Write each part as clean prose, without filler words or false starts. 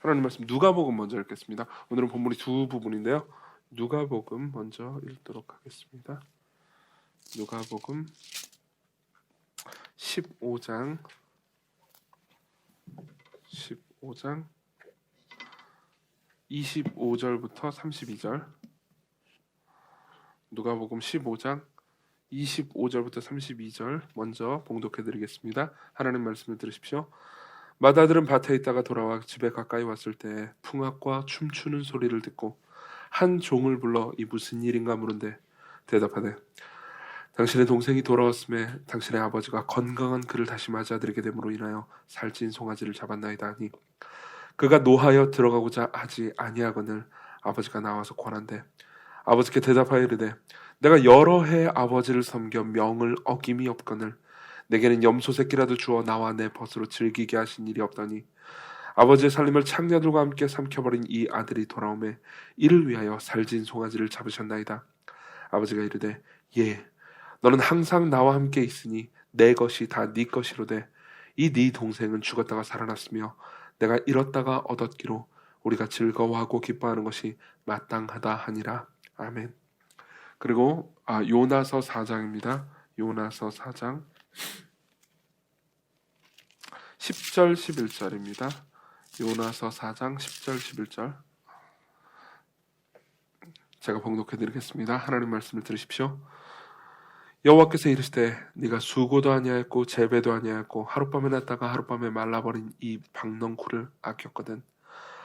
하나님 말씀 누가복음 먼저 읽겠습니다. 오늘은 본문이 두 부분인데요. 누가복음 먼저 읽도록 하겠습니다. 누가복음 15장 25절부터 32절. 누가복음 15장 25절부터 32절 먼저 봉독해 드리겠습니다. 하나님 말씀을 들으십시오. 마다들은 밭에 있다가 돌아와 집에 가까이 왔을 때 풍악과 춤추는 소리를 듣고 한 종을 불러 이 무슨 일인가 물은데 대답하되 당신의 동생이 돌아왔음에 당신의 아버지가 건강한 그를 다시 맞아들이게 됨으로 인하여 살찐 송아지를 잡았나이다 하니 그가 노하여 들어가고자 하지 아니하거늘 아버지가 나와서 권한대 아버지께 대답하여 이르되 내가 여러 해 아버지를 섬겨 명을 어김이 없거늘 내게는 염소 새끼라도 주어 나와 내 벗으로 즐기게 하신 일이 없더니 아버지의 살림을 창녀들과 함께 삼켜버린 이 아들이 돌아오매 이를 위하여 살진 송아지를 잡으셨나이다. 아버지가 이르되 예 너는 항상 나와 함께 있으니 내 것이 다 네 것이로되 이 네 동생은 죽었다가 살아났으며 내가 잃었다가 얻었기로 우리가 즐거워하고 기뻐하는 것이 마땅하다 하니라. 아멘. 그리고 요나서 4장입니다. 요나서 4장 10절 11절입니다. 요나서 4장 10절 11절 제가 봉독해 드리겠습니다. 하나님 말씀을 들으십시오. 여호와께서 이르시되 네가 수고도 아니하였고 재배도 아니하였고 하룻밤에 났다가 하룻밤에 말라버린 이 박넝쿨을 아꼈거든.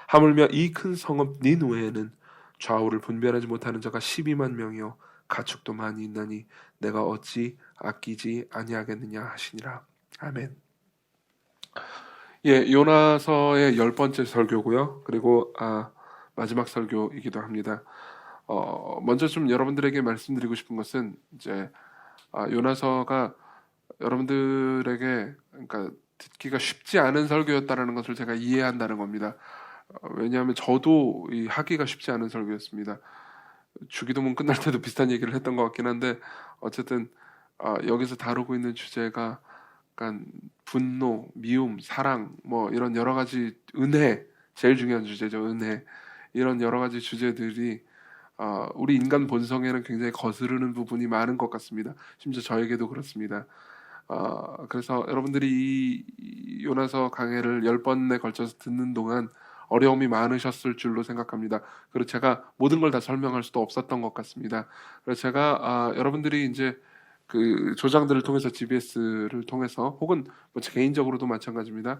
하물며 이 큰 성읍 니느웨에는 좌우를 분별하지 못하는 자가 12만 명이요 가축도 많이 있나니 내가 어찌 아끼지 아니하겠느냐 하시니라. 아멘. 예, 요나서의 10번째 설교고요. 그리고 마지막 설교이기도 합니다. 먼저 좀 여러분들에게 말씀드리고 싶은 것은 이제 요나서가 여러분들에게 그러니까 듣기가 쉽지 않은 설교였다라는 것을 제가 이해한다는 겁니다. 왜냐하면 저도 하기가 쉽지 않은 설교였습니다. 주기도문 끝날 때도 비슷한 얘기를 했던 것 같긴 한데 어쨌든 여기서 다루고 있는 주제가 약간 분노, 미움, 사랑 뭐 이런 여러 가지 은혜, 제일 중요한 주제죠. 은혜. 이런 여러 가지 주제들이 우리 인간 본성에는 굉장히 거스르는 부분이 많은 것 같습니다. 심지어 저에게도 그렇습니다. 그래서 여러분들이 이 요나서 강해를 10번에 걸쳐서 듣는 동안 어려움이 많으셨을 줄로 생각합니다. 그리고 제가 모든 걸 다 설명할 수도 없었던 것 같습니다. 그래서 제가 여러분들이 이제 그 조장들을 통해서 GBS를 통해서 혹은 뭐 개인적으로도 마찬가지입니다.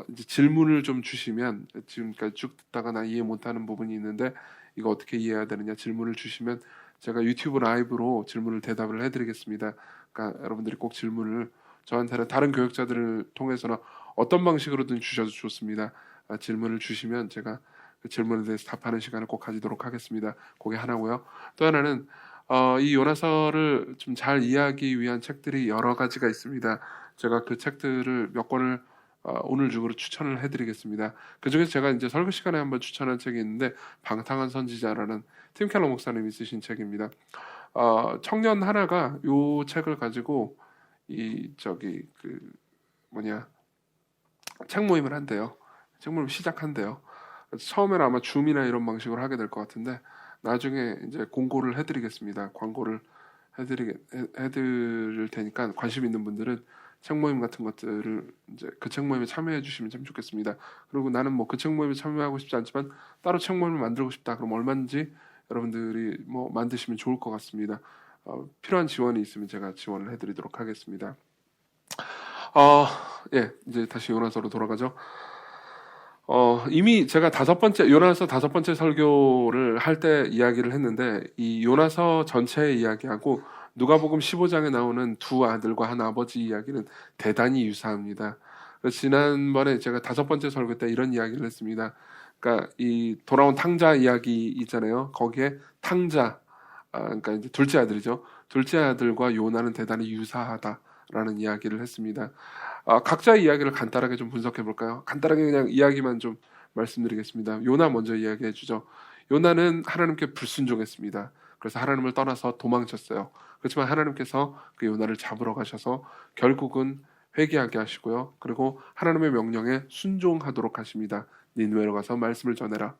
이제 질문을 좀 주시면 지금까지 쭉 듣다가 나 이해 못하는 부분이 있는데 이거 어떻게 이해해야 되느냐 질문을 주시면 제가 유튜브 라이브로 질문을 대답을 해드리겠습니다. 그러니까 여러분들이 꼭 질문을 저한테는 다른 교육자들을 통해서나 어떤 방식으로든 주셔도 좋습니다. 질문을 주시면 제가 그 질문에 대해서 답하는 시간을 꼭 가지도록 하겠습니다. 그게 하나고요. 또 하나는 이 요나서를 좀 잘 이해하기 위한 책들이 여러 가지가 있습니다. 제가 그 책들을 몇 권을 오늘 중으로 추천을 해드리겠습니다. 그 중에서 제가 이제 설교 시간에 한번 추천한 책이 있는데 방탕한 선지자라는 팀 켈러 목사님이 쓰신 책입니다. 청년 하나가 이 책을 가지고 책 모임을 한대요. 책 모임 시작한대요. 처음에는 아마 줌이나 이런 방식으로 하게 될 것 같은데 나중에 이제 공고를 해드리겠습니다. 광고를 해드릴 테니까 관심 있는 분들은 책 모임 같은 것들을 이제 그 책 모임에 참여해 주시면 참 좋겠습니다. 그리고 나는 뭐 그 책 모임에 참여하고 싶지 않지만 따로 책 모임을 만들고 싶다. 그럼 얼마든지 여러분들이 뭐 만드시면 좋을 것 같습니다. 필요한 지원이 있으면 제가 지원을 해드리도록 하겠습니다. 예, 이제 다시 요나서로 돌아가죠. 이미 제가 요나서 5번째 설교를 할 때 이야기를 했는데 이 요나서 전체의 이야기하고 누가복음 15장에 나오는 두 아들과 한 아버지 이야기는 대단히 유사합니다. 지난번에 제가 5번째 설교 때 이런 이야기를 했습니다. 그러니까 이 돌아온 탕자 이야기 있잖아요. 거기에 탕자, 그러니까 이제 둘째 아들이죠. 둘째 아들과 요나는 대단히 유사하다라는 이야기를 했습니다. 각자의 이야기를 간단하게 좀 분석해 볼까요? 간단하게 그냥 이야기만 좀 말씀드리겠습니다. 요나 먼저 이야기해 주죠. 요나는 하나님께 불순종했습니다. 그래서 하나님을 떠나서 도망쳤어요. 그렇지만 하나님께서 그 요나를 잡으러 가셔서 결국은 회개하게 하시고요. 그리고 하나님의 명령에 순종하도록 하십니다. 니느웨로 가서 말씀을 전해라.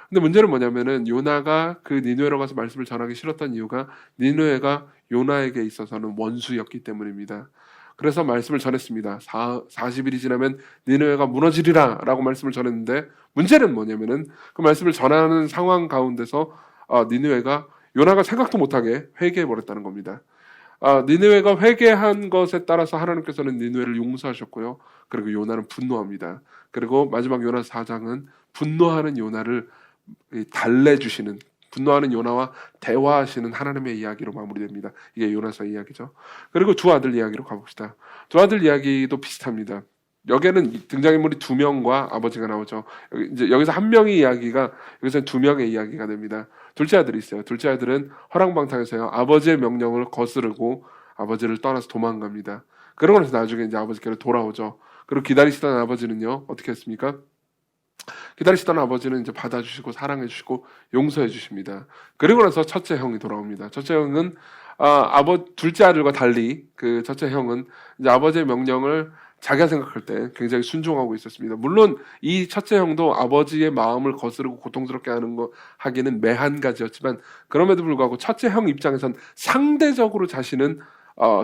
근데 문제는 뭐냐면은 요나가 그 니느웨로 가서 말씀을 전하기 싫었던 이유가 니느웨가 요나에게 있어서는 원수였기 때문입니다. 그래서 말씀을 전했습니다. 40일이 지나면 니느웨가 무너지리라 라고 말씀을 전했는데, 문제는 뭐냐면은 그 말씀을 전하는 상황 가운데서 니느웨가 요나가 생각도 못하게 회개해 버렸다는 겁니다. 니느웨가 회개한 것에 따라서 하나님께서는 니느웨를 용서하셨고요. 그리고 요나는 분노합니다. 그리고 마지막 요나 4장은 분노하는 요나를 달래주시는, 분노하는 요나와 대화하시는 하나님의 이야기로 마무리됩니다. 이게 요나서 이야기죠. 그리고 두 아들 이야기로 가봅시다. 두 아들 이야기도 비슷합니다. 여기에는 등장인물이 두 명과 아버지가 나오죠. 이제 여기서 한 명의 이야기가, 여기서 두 명의 이야기가 됩니다. 둘째 아들이 있어요. 둘째 아들은 허랑방탕해서요, 아버지의 명령을 거스르고 아버지를 떠나서 도망갑니다. 그러고 나서 나중에 이제 아버지께로 돌아오죠. 그리고 기다리시던 아버지는요, 어떻게 했습니까? 기다리시던 아버지는 이제 받아주시고 사랑해주시고 용서해주십니다. 그리고 나서 첫째 형이 돌아옵니다. 첫째 형은 둘째 아들과 달리 그 첫째 형은 이제 아버지의 명령을 자기가 생각할 때 굉장히 순종하고 있었습니다. 물론 이 첫째 형도 아버지의 마음을 거스르고 고통스럽게 하기는 매한 가지였지만, 그럼에도 불구하고 첫째 형 입장에선 상대적으로 자신은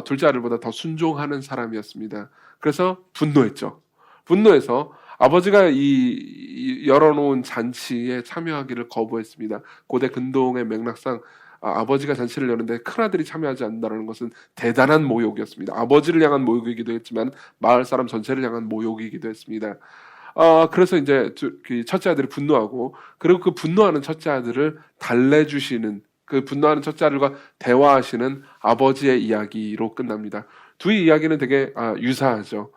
둘째 아들보다 더 순종하는 사람이었습니다. 그래서 분노했죠. 분노해서 아버지가 열어놓은 잔치에 참여하기를 거부했습니다. 고대 근동의 맥락상 아버지가 잔치를 여는데 큰아들이 참여하지 않는다는 것은 대단한 모욕이었습니다. 아버지를 향한 모욕이기도 했지만 마을 사람 전체를 향한 모욕이기도 했습니다. 그래서 이제 첫째 아들이 분노하고, 그리고 그 분노하는 첫째 아들을 달래주시는, 그 분노하는 첫째 아들과 대화하시는 아버지의 이야기로 끝납니다. 두 이야기는 되게 유사하죠.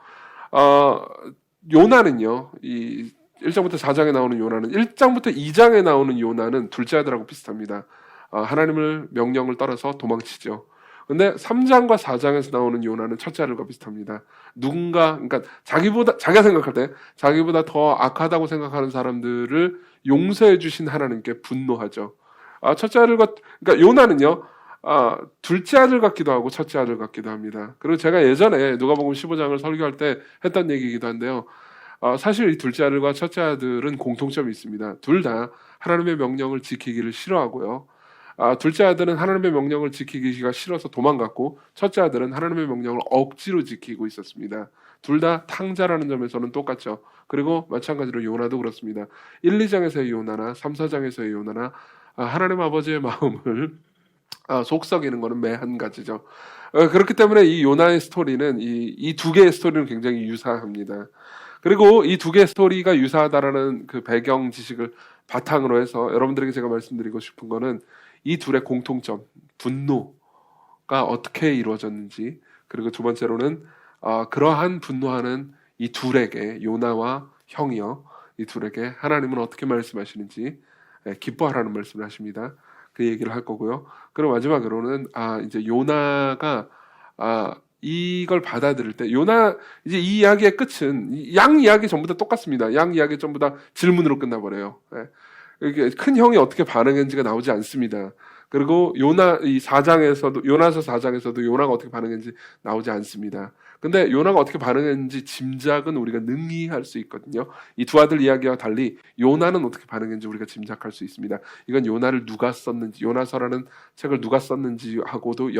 요나는요, 이 1장부터 4장에 나오는 요나는 1장부터 2장에 나오는 요나는 둘째 아들하고 비슷합니다. 하나님을 명령을 따라서 도망치죠. 근데 3장과 4장에서 나오는 요나는 첫째 아들과 비슷합니다. 그러니까 자기가 생각할 때 자기보다 더 악하다고 생각하는 사람들을 용서해 주신 하나님께 분노하죠. 첫째 아들과, 그러니까 요나는요, 둘째 아들 같기도 하고 첫째 아들 같기도 합니다. 그리고 제가 예전에 누가복음 15장을 설교할 때 했던 얘기이기도 한데요. 사실 이 둘째 아들과 첫째 아들은 공통점이 있습니다. 둘 다 하나님의 명령을 지키기를 싫어하고요. 둘째 아들은 하나님의 명령을 지키기가 싫어서 도망갔고, 첫째 아들은 하나님의 명령을 억지로 지키고 있었습니다. 둘 다 탕자라는 점에서는 똑같죠. 그리고 마찬가지로 요나도 그렇습니다. 1, 2장에서의 요나나 3, 4장에서의 요나나 하나님 아버지의 마음을 속썩이는 것은 매한 가지죠. 그렇기 때문에 이 요나의 스토리는 이 두 개의 스토리는 굉장히 유사합니다. 그리고 이 두 개의 스토리가 유사하다라는 그 배경 지식을 바탕으로 해서 여러분들에게 제가 말씀드리고 싶은 거는 이 둘의 공통점, 분노가 어떻게 이루어졌는지, 그리고 두 번째로는 그러한 분노하는 이 둘에게, 요나와 형이요, 이 둘에게 하나님은 어떻게 말씀하시는지, 기뻐하라는 말씀을 하십니다. 그 얘기를 할 거고요. 그리고 마지막으로는 이제 요나가 이걸 받아들일 때, 요나 이제 이 이야기의 끝은 양 이야기 전부 다 똑같습니다. 양 이야기 전부 다 질문으로 끝나버려요. 이게 큰 형이 어떻게 반응했는지가 나오지 않습니다. 그리고 요나서 4장에서도 요나가 어떻게 반응했는지 나오지 않습니다. 근데 요나가 어떻게 반응했는지 짐작은 우리가 능히 할 수 있거든요. 이 두 아들 이야기와 달리 요나는 어떻게 반응했는지 우리가 짐작할 수 있습니다. 이건 요나를 누가 썼는지, 요나서라는 책을 누가 썼는지 하고도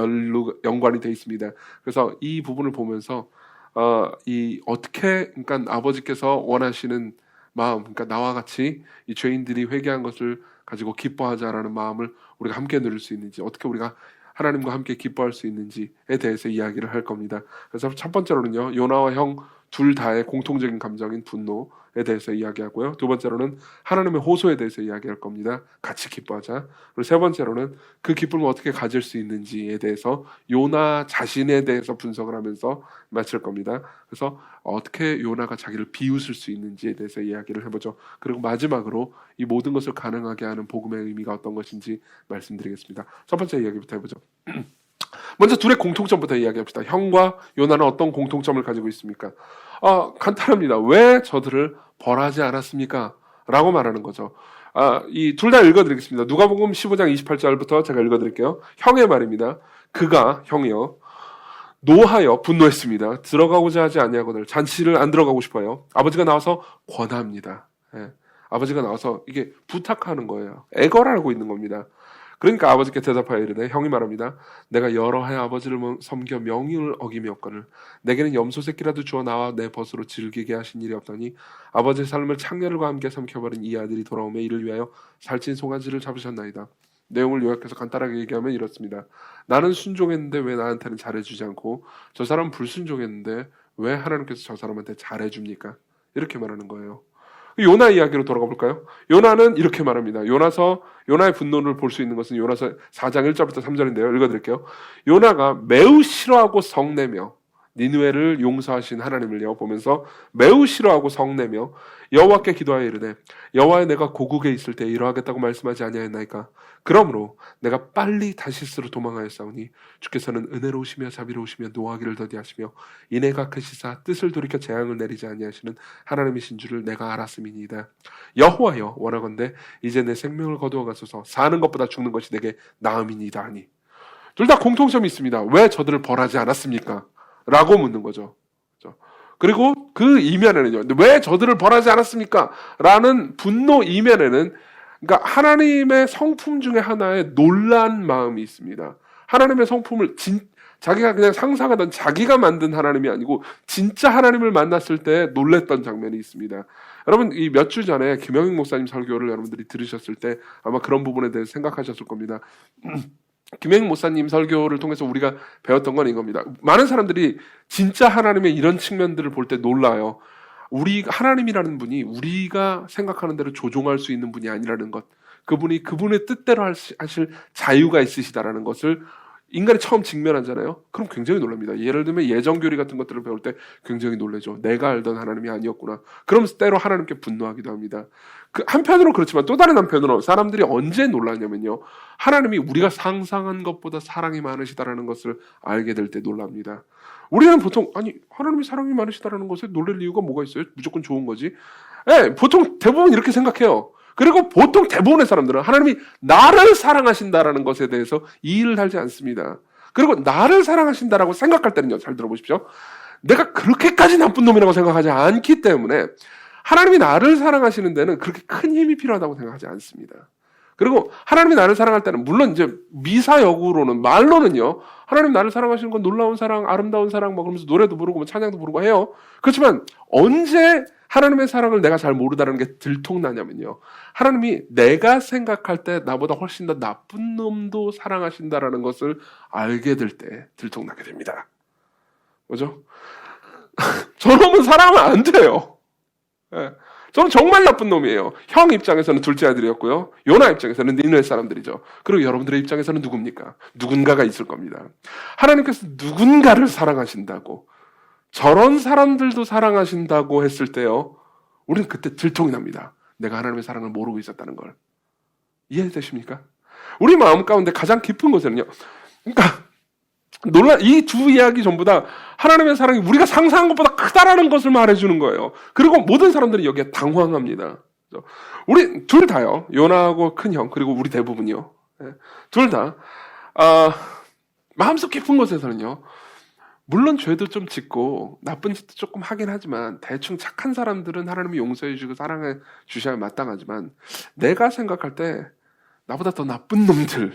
연관이 되어 있습니다. 그래서 이 부분을 보면서 그러니까 아버지께서 원하시는 마음, 그러니까 나와 같이 이 죄인들이 회개한 것을 가지고 기뻐하자라는 마음을 우리가 함께 누릴 수 있는지, 어떻게 우리가 하나님과 함께 기뻐할 수 있는지에 대해서 이야기를 할 겁니다. 그래서 첫 번째로는요, 요나와 형 둘 다의 공통적인 감정인 분노에 대해서 이야기하고요. 두 번째로는 하나님의 호소에 대해서 이야기할 겁니다. 같이 기뻐하자. 그리고 세 번째로는 그 기쁨을 어떻게 가질 수 있는지에 대해서 요나 자신에 대해서 분석을 하면서 마칠 겁니다. 그래서 어떻게 요나가 자기를 비웃을 수 있는지에 대해서 이야기를 해보죠. 그리고 마지막으로 이 모든 것을 가능하게 하는 복음의 의미가 어떤 것인지 말씀드리겠습니다. 첫 번째 이야기부터 해보죠. 먼저 둘의 공통점부터 이야기합시다. 형과 요나는 어떤 공통점을 가지고 있습니까? 간단합니다. 왜 저들을 벌하지 않았습니까? 라고 말하는 거죠. 이 둘 다 읽어드리겠습니다. 누가복음 15장 28절부터 제가 읽어드릴게요. 형의 말입니다. 그가, 형이요, 노하여 분노했습니다. 들어가고자 하지 아니하거늘 잔치를 안 들어가고 싶어요. 아버지가 나와서 권합니다. 아버지가 나와서 이게 부탁하는 거예요. 애걸하고 있는 겁니다. 그러니까 아버지께 대답하여 이르되 형이 말합니다. 내가 여러 해 아버지를 섬겨 명령을 어기me었거늘 내게는 염소 새끼라도 주어 나와 내 벗으로 즐기게 하신 일이 없더니 아버지의 삶을 창렬과 함께 삼켜버린 이 아들이 돌아오매 이를 위하여 살찐 송아지를 잡으셨나이다. 내용을 요약해서 간단하게 얘기하면 이렇습니다. 나는 순종했는데 왜 나한테는 잘해주지 않고 저 사람은 불순종했는데 왜 하나님께서 저 사람한테 잘해줍니까? 이렇게 말하는 거예요. 요나 이야기로 돌아가 볼까요? 요나는 이렇게 말합니다. 요나의 분노를 볼 수 있는 것은 요나서 4장 1절부터 3절인데요. 읽어드릴게요. 요나가 매우 싫어하고 성내며 니느웨를 용서하신 하나님을요 보면서 매우 싫어하고 성내며 여호와께 기도하여 이르되 여호와여 내가 고국에 있을 때 이러하겠다고 말씀하지 아니하였나이까? 그러므로 내가 빨리 다시스로 도망하였사오니 주께서는 은혜로우시며 자비로우시며 노하기를 더디하시며 인애가 크시사 뜻을 돌이켜 재앙을 내리지 아니하시는 하나님이신 줄을 내가 알았음이니이다. 여호와여 원하건대 이제 내 생명을 거두어 가소서. 사는 것보다 죽는 것이 내게 나음이니이다 하니. 둘 다 공통점이 있습니다. 왜 저들을 벌하지 않았습니까? 라고 묻는 거죠. 그리고 그 이면에는요. 왜 저들을 벌하지 않았습니까? 라는 분노 이면에는 그러니까 하나님의 성품 중에 하나의 놀란 마음이 있습니다. 하나님의 성품을 자기가 그냥 상상하던 자기가 만든 하나님이 아니고 진짜 하나님을 만났을 때 놀랬던 장면이 있습니다. 여러분 이 몇 주 전에 김영익 목사님 설교를 여러분들이 들으셨을 때 아마 그런 부분에 대해서 생각하셨을 겁니다. 김영익 목사님 설교를 통해서 우리가 배웠던 건 이겁니다. 많은 사람들이 진짜 하나님의 이런 측면들을 볼 때 놀라요. 하나님이라는 분이 우리가 생각하는 대로 조종할 수 있는 분이 아니라는 것, 그분이 그분의 뜻대로 하실 자유가 있으시다라는 것을 인간이 처음 직면하잖아요. 그럼 굉장히 놀랍니다. 예를 들면 예정교리 같은 것들을 배울 때 굉장히 놀라죠. 내가 알던 하나님이 아니었구나. 그러면서 때로 하나님께 분노하기도 합니다. 한편으로 그렇지만 또 다른 한편으로 사람들이 언제 놀라냐면요. 하나님이 우리가 상상한 것보다 사랑이 많으시다라는 것을 알게 될 때 놀랍니다. 우리는 보통 하나님이 사랑이 많으시다라는 것에 놀랄 이유가 뭐가 있어요? 무조건 좋은 거지. 보통 대부분 이렇게 생각해요. 그리고 보통 대부분의 사람들은 하나님이 나를 사랑하신다라는 것에 대해서 이의를 달지 않습니다. 그리고 나를 사랑하신다라고 생각할 때는요. 잘 들어보십시오. 내가 그렇게까지 나쁜 놈이라고 생각하지 않기 때문에 하나님이 나를 사랑하시는 데는 그렇게 큰 힘이 필요하다고 생각하지 않습니다. 그리고 하나님이 나를 사랑할 때는 물론 이제 미사역으로는 말로는요. 하나님 나를 사랑하시는 건 놀라운 사랑, 아름다운 사랑 막 그러면서 노래도 부르고 찬양도 부르고 해요. 그렇지만 언제 하나님의 사랑을 내가 잘 모르다는 게 들통나냐면요. 하나님이 내가 생각할 때 나보다 훨씬 더 나쁜 놈도 사랑하신다라는 것을 알게 될 때 들통나게 됩니다. 뭐죠? 저놈은 사랑하면 안 돼요. 네. 저는 정말 나쁜 놈이에요. 형 입장에서는 둘째 아들이었고요. 요나 입장에서는 니느웨 사람들이죠. 그리고 여러분들의 입장에서는 누굽니까? 누군가가 있을 겁니다. 하나님께서 누군가를 사랑하신다고 저런 사람들도 사랑하신다고 했을 때요. 우리는 그때 들통이 납니다. 내가 하나님의 사랑을 모르고 있었다는 걸. 이해되십니까? 우리 마음 가운데 가장 깊은 것은요. 그러니까 이 두 이야기 전부 다 하나님의 사랑이 우리가 상상한 것보다 크다라는 것을 말해주는 거예요. 그리고 모든 사람들이 여기에 당황합니다. 우리 둘 다요. 요나하고 큰형 그리고 우리 대부분이요. 둘 다 마음속 깊은 곳에서는요. 물론 죄도 좀 짓고 나쁜 짓도 조금 하긴 하지만 대충 착한 사람들은 하나님이 용서해 주시고 사랑해 주셔야 마땅하지만 내가 생각할 때 나보다 더 나쁜 놈들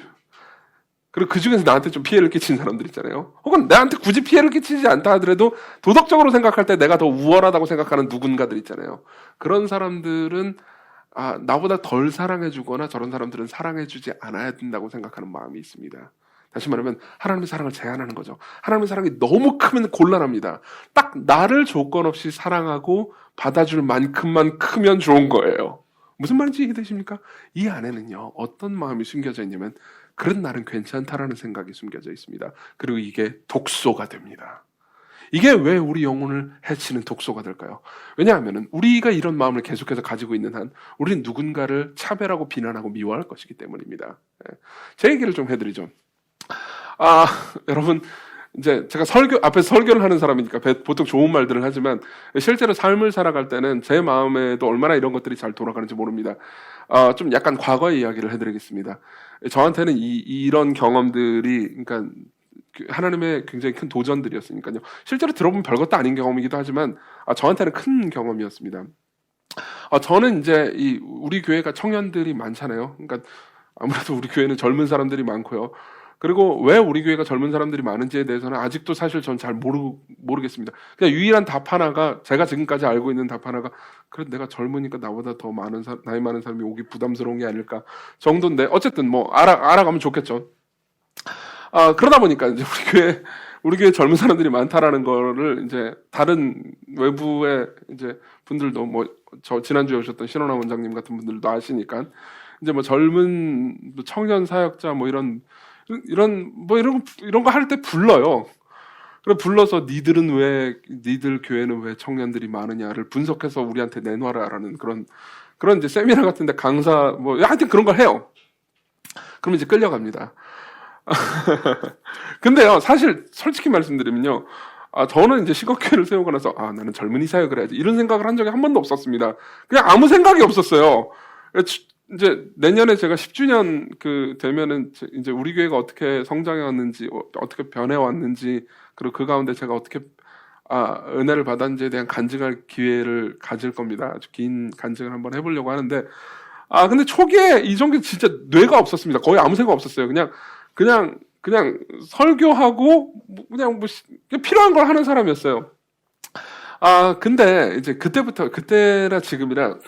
그리고 그 중에서 나한테 좀 피해를 끼친 사람들 있잖아요. 혹은 나한테 굳이 피해를 끼치지 않다 하더라도 도덕적으로 생각할 때 내가 더 우월하다고 생각하는 누군가들 있잖아요. 그런 사람들은 나보다 덜 사랑해주거나 저런 사람들은 사랑해주지 않아야 된다고 생각하는 마음이 있습니다. 다시 말하면 하나님의 사랑을 제한하는 거죠. 하나님의 사랑이 너무 크면 곤란합니다. 딱 나를 조건 없이 사랑하고 받아줄 만큼만 크면 좋은 거예요. 무슨 말인지 이해되십니까? 이 안에는요. 어떤 마음이 숨겨져 있냐면 그런 나는 괜찮다라는 생각이 숨겨져 있습니다. 그리고 이게 독소가 됩니다. 이게 왜 우리 영혼을 해치는 독소가 될까요? 왜냐하면 우리가 이런 마음을 계속해서 가지고 있는 한 우리는 누군가를 차별하고 비난하고 미워할 것이기 때문입니다. 제 얘기를 좀 해드리죠. 여러분 이제 제가 앞에서 설교를 하는 사람이니까 보통 좋은 말들을 하지만 실제로 삶을 살아갈 때는 제 마음에도 얼마나 이런 것들이 잘 돌아가는지 모릅니다. 좀 약간 과거의 이야기를 해드리겠습니다. 저한테는 이런 경험들이 그러니까 하나님의 굉장히 큰 도전들이었으니까요. 실제로 들어보면 별것도 아닌 경험이기도 하지만 저한테는 큰 경험이었습니다. 저는 이제 우리 교회가 청년들이 많잖아요. 그러니까 아무래도 우리 교회는 젊은 사람들이 많고요. 그리고 왜 우리 교회가 젊은 사람들이 많은지에 대해서는 아직도 사실 전 잘 모르겠습니다. 그냥 유일한 답 하나가, 제가 지금까지 알고 있는 답 하나가, 그래 내가 젊으니까 나보다 더 나이 많은 사람이 오기 부담스러운 게 아닐까 정도인데, 어쨌든 뭐 알아가면 좋겠죠. 그러다 보니까 이제 우리 교회 젊은 사람들이 많다라는 거를 이제 다른 외부의 이제 분들도, 뭐 저 지난주에 오셨던 신원아 원장님 같은 분들도 아시니까, 이제 뭐 젊은 청년 사역자 뭐 이런 거 할 때 불러요. 그래 불러서 니들 교회는 왜 청년들이 많으냐를 분석해서 우리한테 내놔라라는 그런 이제 세미나 같은데 강사 뭐 하여튼 그런 걸 해요. 그럼 이제 끌려갑니다. 근데요, 사실 솔직히 말씀드리면요, 저는 이제 시각교회를 세우고 나서 나는 젊은이 사역을 해야지 이런 생각을 한 적이 한 번도 없었습니다. 그냥 아무 생각이 없었어요. 이제 내년에 제가 10주년 되면은 이제 우리 교회가 어떻게 성장해 왔는지, 어떻게 변해 왔는지, 그리고 그 가운데 제가 어떻게 은혜를 받았는지에 대한 간증할 기회를 가질 겁니다. 아주 긴 간증을 한번 해보려고 하는데, 근데 초기에 이 정도 진짜 뇌가 없었습니다. 거의 아무 생각 없었어요. 그냥 설교하고 그냥 필요한 걸 하는 사람이었어요. 근데 이제 그때나 지금이나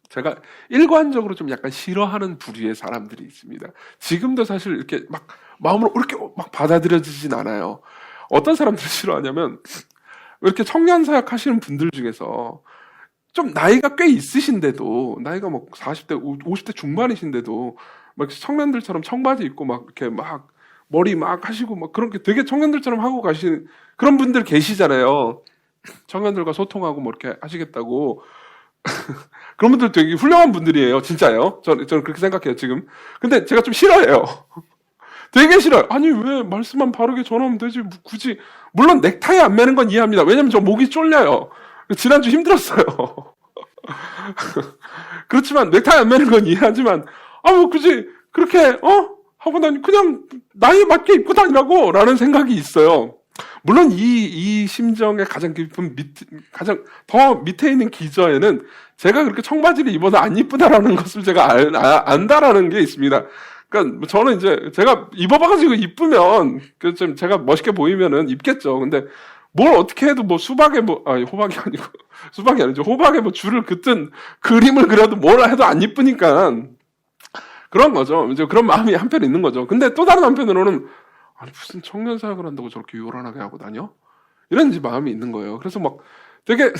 제가 일관적으로 좀 약간 싫어하는 부류의 사람들이 있습니다. 지금도 사실 이렇게 막 마음으로 이렇게 막 받아들여지진 않아요. 어떤 사람들을 싫어하냐면, 이렇게 청년 사역 하시는 분들 중에서 좀 나이가 꽤 있으신데도, 나이가 뭐 40대, 50대 중반이신데도 막 청년들처럼 청바지 입고 막 이렇게 막 머리 막 하시고 막 그런 게 되게 청년들처럼 하고 가시는 그런 분들 계시잖아요. 청년들과 소통하고 뭐 이렇게 하시겠다고. 그런 분들 되게 훌륭한 분들이에요. 진짜요. 저는 그렇게 생각해요, 지금. 근데 제가 좀 싫어해요. 되게 싫어요. 아니, 왜 말씀만 바르게 전하면 되지, 굳이. 물론 넥타이 안 매는 건 이해합니다. 왜냐면 저 목이 쫄려요. 지난주 힘들었어요. 그렇지만 넥타이 안 매는 건 이해하지만, 뭐 굳이 그렇게 하고 그냥 나이에 맞게 입고 다니라고 라는 생각이 있어요. 물론 이 심정의 가장 깊은 가장 더 밑에 있는 기저에는 제가 그렇게 청바지를 입어도 안 이쁘다라는 것을 제가 안다라는 게 있습니다. 그러니까 저는 이제 제가 입어봐가지고 이쁘면 좀 제가 멋있게 보이면은 입겠죠. 근데 뭘 어떻게 해도 뭐 수박에 호박이 아니고 수박이 아니죠. 호박에 뭐 줄을 긋든 그림을 그려도 뭘 해도 안 이쁘니까 그런 거죠. 이제 그런 마음이 한편 있는 거죠. 근데 또 다른 한편으로는 무슨 청년 사역을 한다고 저렇게 요란하게 하고 다녀? 이런 이제 마음이 있는 거예요. 그래서 막 되게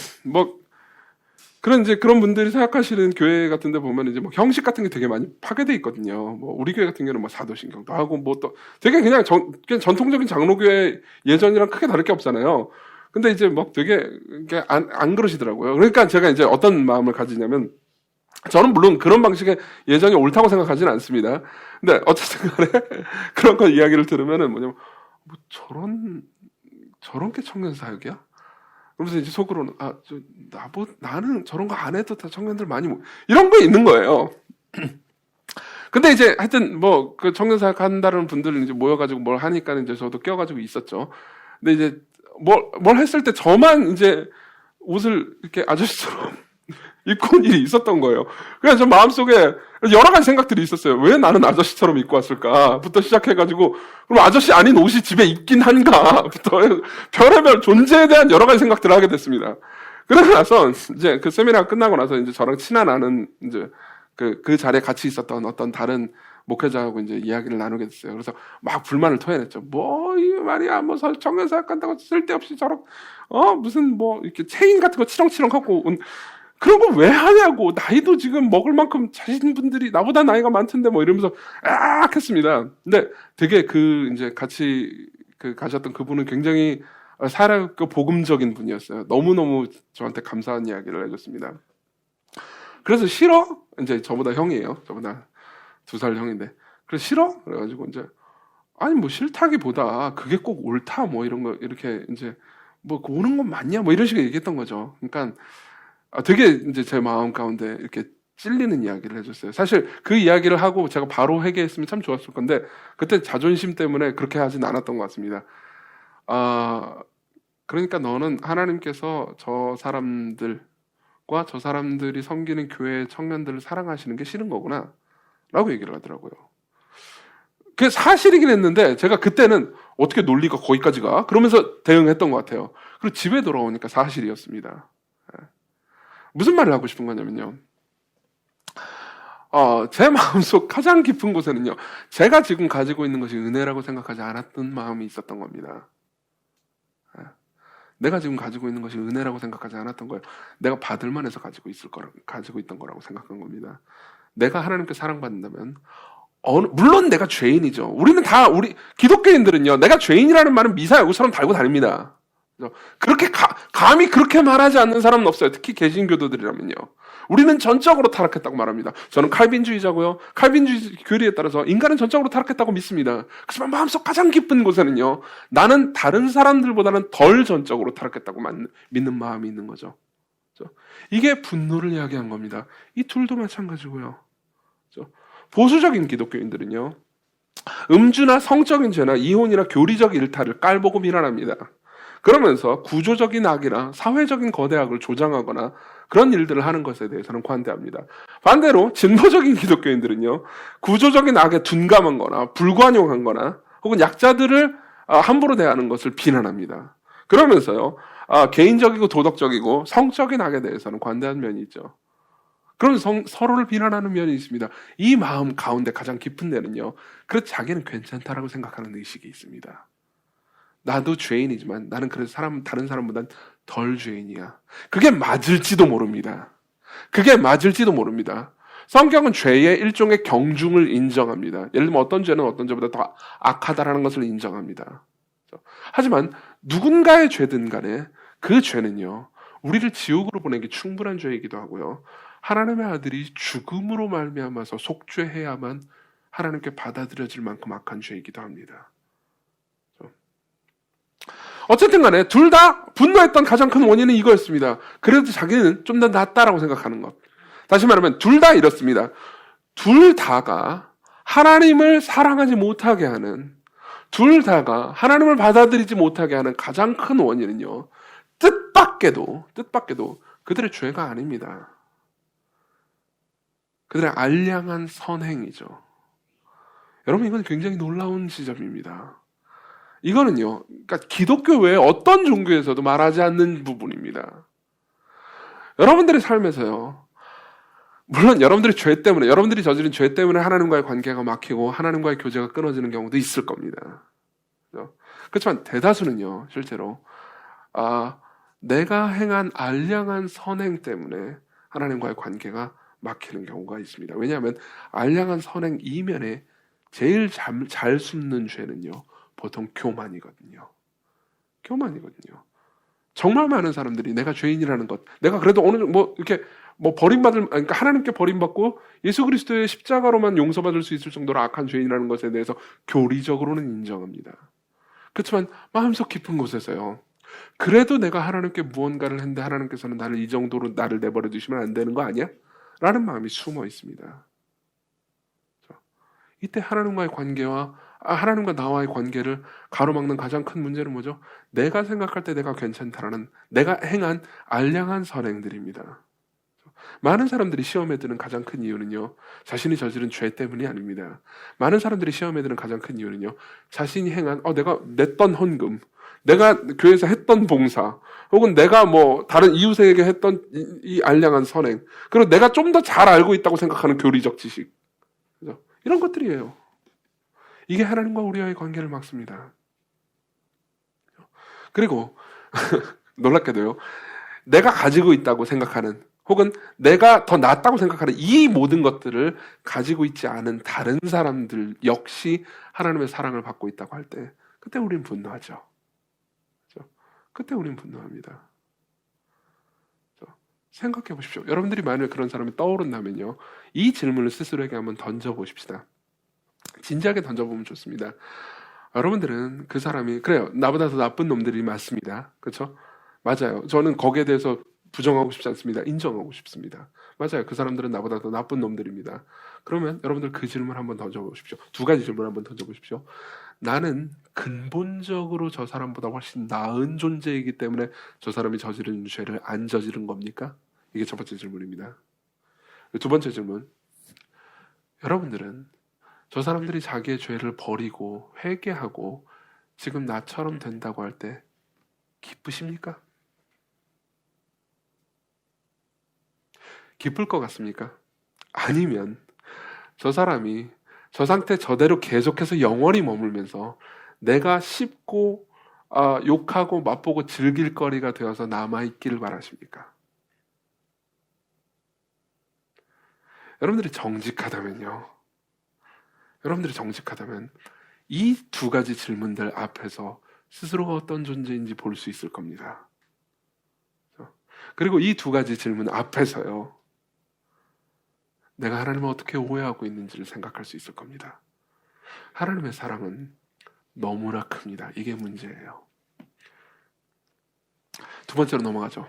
그런 분들이 생각하시는 교회 같은 데 보면 이제 뭐 형식 같은 게 되게 많이 파괴돼 있거든요. 뭐 우리 교회 같은 경우는 뭐 사도신경도 하고 뭐 또 되게 그냥 전통적인 장로교회 예전이랑 크게 다를 게 없잖아요. 근데 이제 막 되게 안 그러시더라고요. 그러니까 제가 이제 어떤 마음을 가지냐면, 저는 물론 그런 방식의 예전이 옳다고 생각하지는 않습니다. 근데 어쨌든 간에 그런 거 이야기를 들으면은 뭐냐면, 저런 게 청년 사역이야? 그러면서 이제 속으로는 나는 저런 거 안 해도 다 청년들 많이 이런 거 있는 거예요. 근데 이제 하여튼 뭐 그 청년 사역 한다는 분들은 이제 모여가지고 뭘 하니까 이제 저도 껴가지고 있었죠. 근데 이제 뭘 했을 때 저만 이제 옷을 이렇게 아저씨처럼 입고 온 일이 있었던 거예요. 그래서 저 마음속에 여러 가지 생각들이 있었어요. 왜 나는 아저씨처럼 입고 왔을까?부터 시작해가지고, 그럼 아저씨 아닌 옷이 집에 있긴 한가?부터 별의별 존재에 대한 여러 가지 생각들을 하게 됐습니다. 그러고 나서 이제 그 세미나가 끝나고 나서 이제 저랑 친한 아는 이제 그 자리에 같이 있었던 어떤 다른 목회자하고 이제 이야기를 나누게 됐어요. 그래서 막 불만을 토해냈죠. 이 말이야, 뭐 청년 사역 간다고 쓸데없이 무슨 뭐 이렇게 체인 같은 거 치렁치렁 하고 그런 거 왜 하냐고, 나이도 지금 먹을 만큼 자신 분들이 나보다 나이가 많던데 뭐 이러면서 했습니다. 근데 되게 이제 같이 가셨던 그분은 굉장히 살아있고 복음적인 분이었어요. 너무너무 저한테 감사한 이야기를 해줬습니다. 그래서 싫어? 이제 저보다 형이에요. 저보다 2살 형인데. 그래서 싫어? 그래가지고 이제 아니 뭐 싫다기보다 그게 꼭 옳다 뭐 이런 거 이렇게 이제 뭐 오는 건 맞냐 뭐 이런 식으로 얘기했던 거죠. 그러니까 되게 이제 제 마음 가운데 이렇게 찔리는 이야기를 해줬어요. 사실 그 이야기를 하고 제가 바로 회개했으면 참 좋았을 건데, 그때 자존심 때문에 그렇게 하진 않았던 것 같습니다. 그러니까 너는 하나님께서 저 사람들, 저 사람들이 섬기는 교회 청년들을 사랑하시는 게 싫은 거구나 라고 얘기를 하더라고요. 그게 사실이긴 했는데 제가 그때는 어떻게 논리가 거기까지 가? 그러면서 대응했던 것 같아요. 그리고 집에 돌아오니까 사실이었습니다. 무슨 말을 하고 싶은 거냐면요, 제 마음속 가장 깊은 곳에는요, 제가 지금 가지고 있는 것이 은혜라고 생각하지 않았던 마음이 있었던 겁니다. 내가 지금 가지고 있는 것이 은혜라고 생각하지 않았던 거예요. 내가 받을 만해서 가지고 있던 거라고 생각한 겁니다. 내가 하나님께 사랑받는다면, 물론 내가 죄인이죠. 우리 기독교인들은요, 내가 죄인이라는 말은 미사여구처럼 달고 다닙니다. 그렇게 감히 그렇게 말하지 않는 사람은 없어요. 특히 개신교도들이라면요. 우리는 전적으로 타락했다고 말합니다. 저는 칼빈주의자고요. 칼빈주의 교리에 따라서 인간은 전적으로 타락했다고 믿습니다. 그렇지만 마음속 가장 깊은 곳에는요, 나는 다른 사람들보다는 덜 전적으로 타락했다고 믿는 마음이 있는 거죠. 이게 분노를 이야기한 겁니다. 이 둘도 마찬가지고요. 보수적인 기독교인들은요, 음주나 성적인 죄나 이혼이나 교리적 일탈을 깔보고 비난합니다. 그러면서 구조적인 악이나 사회적인 거대악을 조장하거나 그런 일들을 하는 것에 대해서는 관대합니다. 반대로 진보적인 기독교인들은요, 구조적인 악에 둔감한 거나 불관용한 거나 혹은 약자들을 함부로 대하는 것을 비난합니다. 그러면서요, 개인적이고 도덕적이고 성적인 악에 대해서는 관대한 면이 있죠. 그럼 서로를 비난하는 면이 있습니다. 이 마음 가운데 가장 깊은 데는요, 그래도 자기는 괜찮다라고 생각하는 의식이 있습니다. 나도 죄인이지만 나는 그래서 다른 사람보단 덜 죄인이야. 그게 맞을지도 모릅니다. 그게 맞을지도 모릅니다. 성경은 죄의 일종의 경중을 인정합니다. 예를 들면 어떤 죄는 어떤 죄보다 더 악하다라는 것을 인정합니다. 하지만 누군가의 죄든 간에 그 죄는요, 우리를 지옥으로 보내기 충분한 죄이기도 하고요, 하나님의 아들이 죽음으로 말미암아서 속죄해야만 하나님께 받아들여질 만큼 악한 죄이기도 합니다. 어쨌든 간에 둘 다 분노했던 가장 큰 원인은 이거였습니다. 그래도 자기는 좀 더 낫다라고 생각하는 것. 다시 말하면 둘 다 이렇습니다. 둘 다가 하나님을 사랑하지 못하게 하는, 둘 다가 하나님을 받아들이지 못하게 하는 가장 큰 원인은요, 뜻밖에도 그들의 죄가 아닙니다. 그들의 알량한 선행이죠. 여러분, 이건 굉장히 놀라운 지점입니다. 이거는요, 그러니까 기독교 외에 어떤 종교에서도 말하지 않는 부분입니다. 여러분들의 삶에서요, 물론 여러분들이 여러분들이 저지른 죄 때문에 하나님과의 관계가 막히고 하나님과의 교제가 끊어지는 경우도 있을 겁니다. 그렇지만 대다수는요, 실제로 내가 행한 알량한 선행 때문에 하나님과의 관계가 막히는 경우가 있습니다. 왜냐하면 알량한 선행 이면에 제일 잘 숨는 죄는요, 보통 교만이거든요. 정말 많은 사람들이 내가 죄인이라는 것, 내가 그래도 그러니까 하나님께 버림받고 예수 그리스도의 십자가로만 용서받을 수 있을 정도로 악한 죄인이라는 것에 대해서 교리적으로는 인정합니다. 그렇지만 마음속 깊은 곳에서요, 그래도 내가 하나님께 무언가를 했는데 하나님께서는 나를 이 정도로 나를 내버려 두시면 안 되는 거 아니야? 라는 마음이 숨어 있습니다. 이때 하나님과 나와의 관계를 가로막는 가장 큰 문제는 뭐죠? 내가 생각할 때 내가 괜찮다라는, 내가 행한 알량한 선행들입니다. 많은 사람들이 시험에 드는 가장 큰 이유는요, 자신이 저지른 죄 때문이 아닙니다. 많은 사람들이 시험에 드는 가장 큰 이유는요, 자신이 행한 내가 냈던 헌금, 내가 교회에서 했던 봉사, 혹은 내가 다른 이웃에게 했던 이 알량한 선행, 그리고 내가 좀 더 잘 알고 있다고 생각하는 교리적 지식, 그죠? 이런 것들이에요. 이게 하나님과 우리와의 관계를 막습니다. 그리고 놀랍게도요, 내가 가지고 있다고 생각하는, 혹은 내가 더 낫다고 생각하는 이 모든 것들을 가지고 있지 않은 다른 사람들 역시 하나님의 사랑을 받고 있다고 할 때, 그때 우린 분노하죠. 그때 우린 분노합니다. 생각해 보십시오. 여러분들이 만약에 그런 사람이 떠오른다면요, 이 질문을 스스로에게 한번 던져보십시다. 진지하게 던져보면 좋습니다. 여러분들은 그 사람이, 그래요, 나보다 더 나쁜 놈들이 많습니다. 그렇죠? 맞아요. 저는 거기에 대해서 부정하고 싶지 않습니다. 인정하고 싶습니다. 맞아요. 그 사람들은 나보다 더 나쁜 놈들입니다. 그러면 여러분들 그 질문 한번 던져보십시오. 두 가지 질문 한번 던져보십시오. 나는 근본적으로 저 사람보다 훨씬 나은 존재이기 때문에 저 사람이 저지른 죄를 안 저지른 겁니까? 이게 첫 번째 질문입니다. 두 번째 질문. 여러분들은 저 사람들이 자기의 죄를 버리고 회개하고 지금 나처럼 된다고 할 때 기쁘십니까? 기쁠 것 같습니까? 아니면 저 사람이 저 상태 저대로 계속해서 영원히 머물면서 내가 씹고 욕하고 맛보고 즐길 거리가 되어서 남아있기를 바라십니까? 여러분들이 정직하다면 이 두 가지 질문들 앞에서 스스로가 어떤 존재인지 볼 수 있을 겁니다. 그리고 이 두 가지 질문 앞에서요, 내가 하나님을 어떻게 오해하고 있는지를 생각할 수 있을 겁니다. 하나님의 사랑은 너무나 큽니다. 이게 문제예요. 두 번째로 넘어가죠.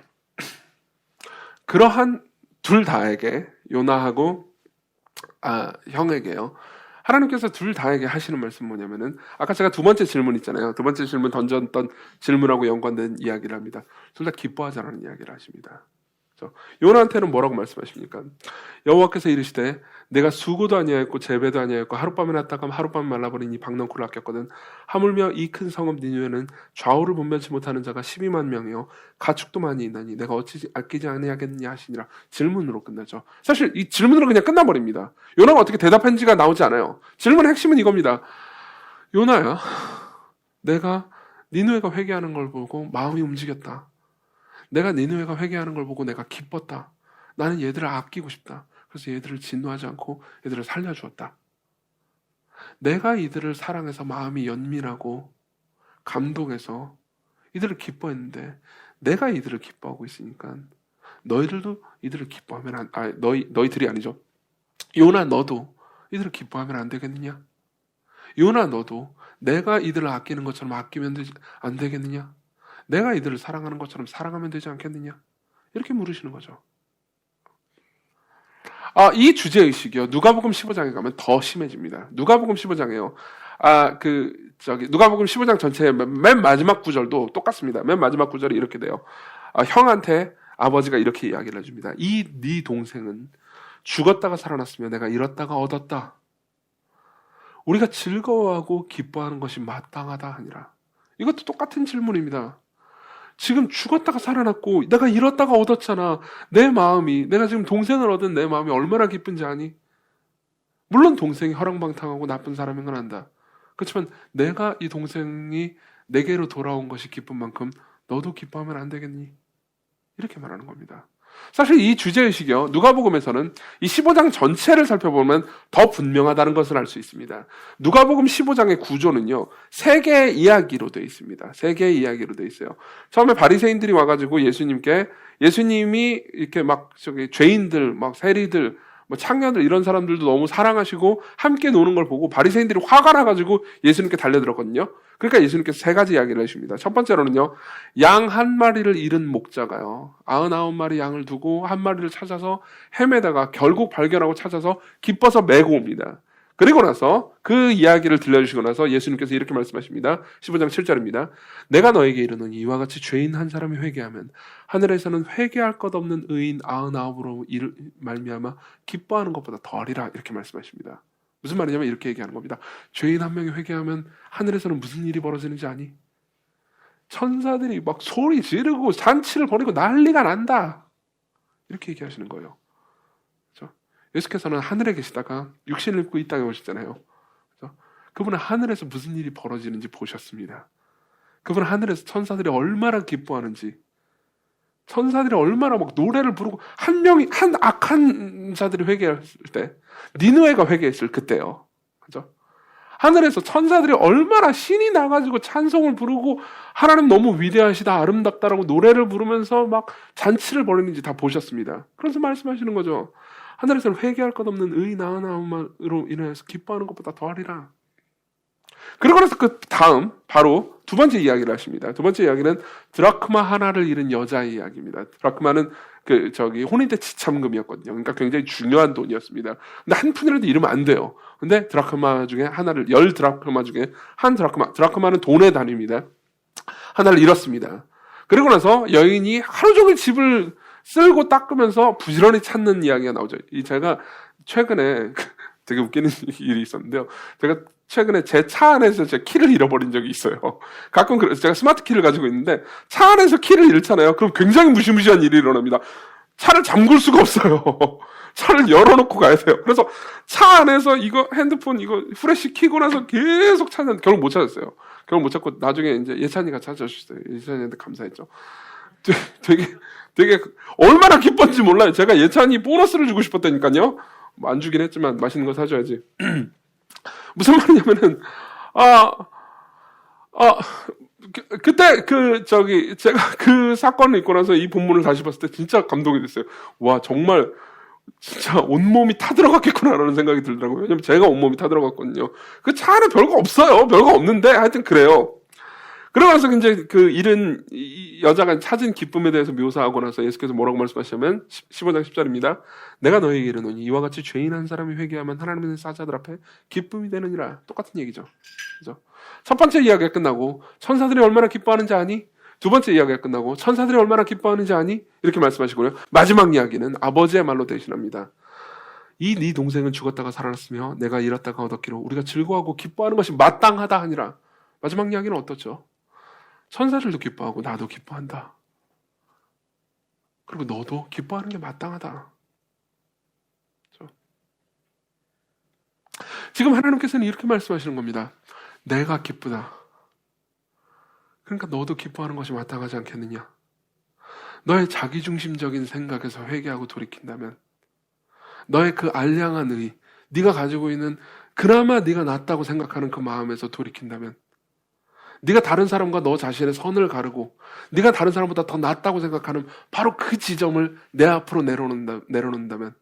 그러한 둘 다에게, 요나하고 형에게요, 하나님께서 둘 다에게 하시는 말씀 뭐냐면은, 아까 제가 두 번째 질문 있잖아요. 두 번째 질문 던졌던 질문하고 연관된 이야기를 합니다. 둘 다 기뻐하자라는 이야기를 하십니다. 요나한테는 뭐라고 말씀하십니까? 여호와께서 이르시되 내가 수고도 아니하였고 재배도 아니하였고 하룻밤에 났다가 하룻밤에 말라버린 이 박넝쿨을 아꼈거든. 하물며 이 큰 성읍 니느웨는 좌우를 분별치 못하는 자가 12만 명이요 가축도 많이 있나니 내가 어찌 아끼지 아니하겠느냐 하시니라. 질문으로 끝나죠. 사실 이 질문으로 그냥 끝나버립니다. 요나가 어떻게 대답한지가 나오지 않아요. 질문의 핵심은 이겁니다. 요나야, 내가 니느웨가 회개하는 걸 보고 마음이 움직였다. 내가 니느웨가 회개하는 걸 보고 내가 기뻤다. 나는 얘들을 아끼고 싶다. 그래서 얘들을 진노하지 않고 얘들을 살려주었다. 내가 이들을 사랑해서 마음이 연민하고 감동해서 이들을 기뻐했는데 내가 이들을 기뻐하고 있으니까 너희들도 이들을 기뻐하면 너희들이 아니죠. 요나 너도 이들을 기뻐하면 안 되겠느냐? 요나 너도 내가 이들을 아끼는 것처럼 아끼면 안 되겠느냐? 내가 이들을 사랑하는 것처럼 사랑하면 되지 않겠느냐? 이렇게 물으시는 거죠. 이 주제의식이요, 누가복음 15장에 가면 더 심해집니다. 누가복음 15장에요. 누가복음 15장 전체의 맨 마지막 구절도 똑같습니다. 맨 마지막 구절이 이렇게 돼요. 형한테 아버지가 이렇게 이야기를 해줍니다. 이 네 동생은 죽었다가 살아났으며 내가 잃었다가 얻었다. 우리가 즐거워하고 기뻐하는 것이 마땅하다 하니라. 이것도 똑같은 질문입니다. 지금 죽었다가 살아났고 내가 잃었다가 얻었잖아. 내 마음이, 내가 지금 동생을 얻은 내 마음이 얼마나 기쁜지 아니? 물론 동생이 허랑방탕하고 나쁜 사람인 건 안다. 그렇지만 내가 이 동생이 내게로 돌아온 것이 기쁜 만큼 너도 기뻐하면 안 되겠니? 이렇게 말하는 겁니다. 사실 이 주제의식이요, 누가복음에서는 이 15장 전체를 살펴보면 더 분명하다는 것을 알 수 있습니다. 누가복음 15장의 구조는요, 세 개의 이야기로 되어 있습니다. 세 개의 이야기로 되어 있어요. 처음에 바리새인들이 와가지고 예수님이 이렇게 죄인들, 세리들, 창녀들 이런 사람들도 너무 사랑하시고 함께 노는 걸 보고 바리새인들이 화가 나가지고 예수님께 달려들었거든요. 그러니까 예수님께서 세 가지 이야기를 해주십니다. 첫 번째로는요, 양 한 마리를 잃은 목자가요 99마리 양을 두고 한 마리를 찾아서 헤매다가 결국 발견하고 찾아서 기뻐서 메고 옵니다. 그리고 나서 그 이야기를 들려주시고 나서 예수님께서 이렇게 말씀하십니다. 15장 7절입니다. 내가 너에게 이르노니 이와 같이 죄인 한 사람이 회개하면 하늘에서는 회개할 것 없는 의인 99으로 말미암아 기뻐하는 것보다 덜이라. 이렇게 말씀하십니다. 무슨 말이냐면 이렇게 얘기하는 겁니다. 죄인 한 명이 회개하면 하늘에서는 무슨 일이 벌어지는지 아니? 천사들이 막 소리 지르고 잔치를 벌이고 난리가 난다. 이렇게 얘기하시는 거예요. 그렇죠? 예수께서는 하늘에 계시다가 육신을 입고 이 땅에 오셨잖아요. 그렇죠? 그분은 하늘에서 무슨 일이 벌어지는지 보셨습니다. 그분은 하늘에서 천사들이 얼마나 기뻐하는지, 천사들이 얼마나 막 노래를 부르고, 한 악한 자들이 회개했을 때, 니느웨가 회개했을 그때요. 그죠? 하늘에서 천사들이 얼마나 신이 나가지고 찬송을 부르고, 하나님 너무 위대하시다, 아름답다라고 노래를 부르면서 막 잔치를 벌이는지 다 보셨습니다. 그래서 말씀하시는 거죠. 하늘에서는 회개할 것 없는 의인 99으로 인해서 기뻐하는 것보다 더하리라. 그리고 나서 그 다음 바로 두 번째 이야기를 하십니다. 두 번째 이야기는 드라크마 하나를 잃은 여자의 이야기입니다. 드라크마는 혼인대 지참금이었거든요. 그러니까 굉장히 중요한 돈이었습니다. 근데 한 푼이라도 잃으면 안 돼요. 근데 드라크마 중에 하나를, 10드라크마 중에 한 드라크마는 돈의 단위입니다. 하나를 잃었습니다. 그리고 나서 여인이 하루 종일 집을 쓸고 닦으면서 부지런히 찾는 이야기가 나오죠. 제가 최근에 되게 웃기는 일이 있었는데요. 제가 최근에 제 차 안에서 제 키를 잃어버린 적이 있어요. 가끔 그래서 제가 스마트 키를 가지고 있는데 차 안에서 키를 잃잖아요. 그럼 굉장히 무시무시한 일이 일어납니다. 차를 잠글 수가 없어요. 차를 열어놓고 가야 돼요. 그래서 차 안에서 이거 핸드폰 이거 후레쉬 키고 나서 계속 찾는데 결국 못 찾았어요. 결국 못 찾고 나중에 이제 예찬이가 찾아주셨어요. 예찬이한테 감사했죠. 되게 얼마나 기뻤는지 몰라요. 제가 예찬이 보너스를 주고 싶었다니까요. 뭐 안 주긴 했지만 맛있는 거 사줘야지. 무슨 말이냐면은 그때 제가 그 사건을 있고 나서 이 본문을 다시 봤을 때 진짜 감동이 됐어요. 와 정말 진짜 온몸이 타들어갔겠구나라는 생각이 들더라고요. 왜냐면 제가 온몸이 타들어갔거든요. 그 차 안에 별거 없어요. 별거 없는데 하여튼 그래요. 그러면서 이제 그 잃은 이 여자가 찾은 기쁨에 대해서 묘사하고 나서 예수께서 뭐라고 말씀하시냐면 15장 10절입니다. 내가 너희에게 이르노니 이와 같이 죄인 한 사람이 회개하면 하나님의 사자들 앞에 기쁨이 되느니라. 똑같은 얘기죠. 그죠? 첫 번째 이야기가 끝나고 천사들이 얼마나 기뻐하는지 아니? 두 번째 이야기가 끝나고 천사들이 얼마나 기뻐하는지 아니? 이렇게 말씀하시고요. 마지막 이야기는 아버지의 말로 대신합니다. 이 네 동생은 죽었다가 살아났으며 내가 잃었다가 얻었기로 우리가 즐거워하고 기뻐하는 것이 마땅하다 하니라. 마지막 이야기는 어떻죠? 천사들도 기뻐하고 나도 기뻐한다. 그리고 너도 기뻐하는 게 마땅하다. 그렇죠? 지금 하나님께서는 이렇게 말씀하시는 겁니다. 내가 기쁘다. 그러니까 너도 기뻐하는 것이 마땅하지 않겠느냐. 너의 자기중심적인 생각에서 회개하고 돌이킨다면 너의 그 알량한 의, 네가 가지고 있는 그나마 네가 낫다고 생각하는 그 마음에서 돌이킨다면 네가 다른 사람과 너 자신의 선을 가르고 네가 다른 사람보다 더 낫다고 생각하는 바로 그 지점을 내 앞으로 내려놓는다면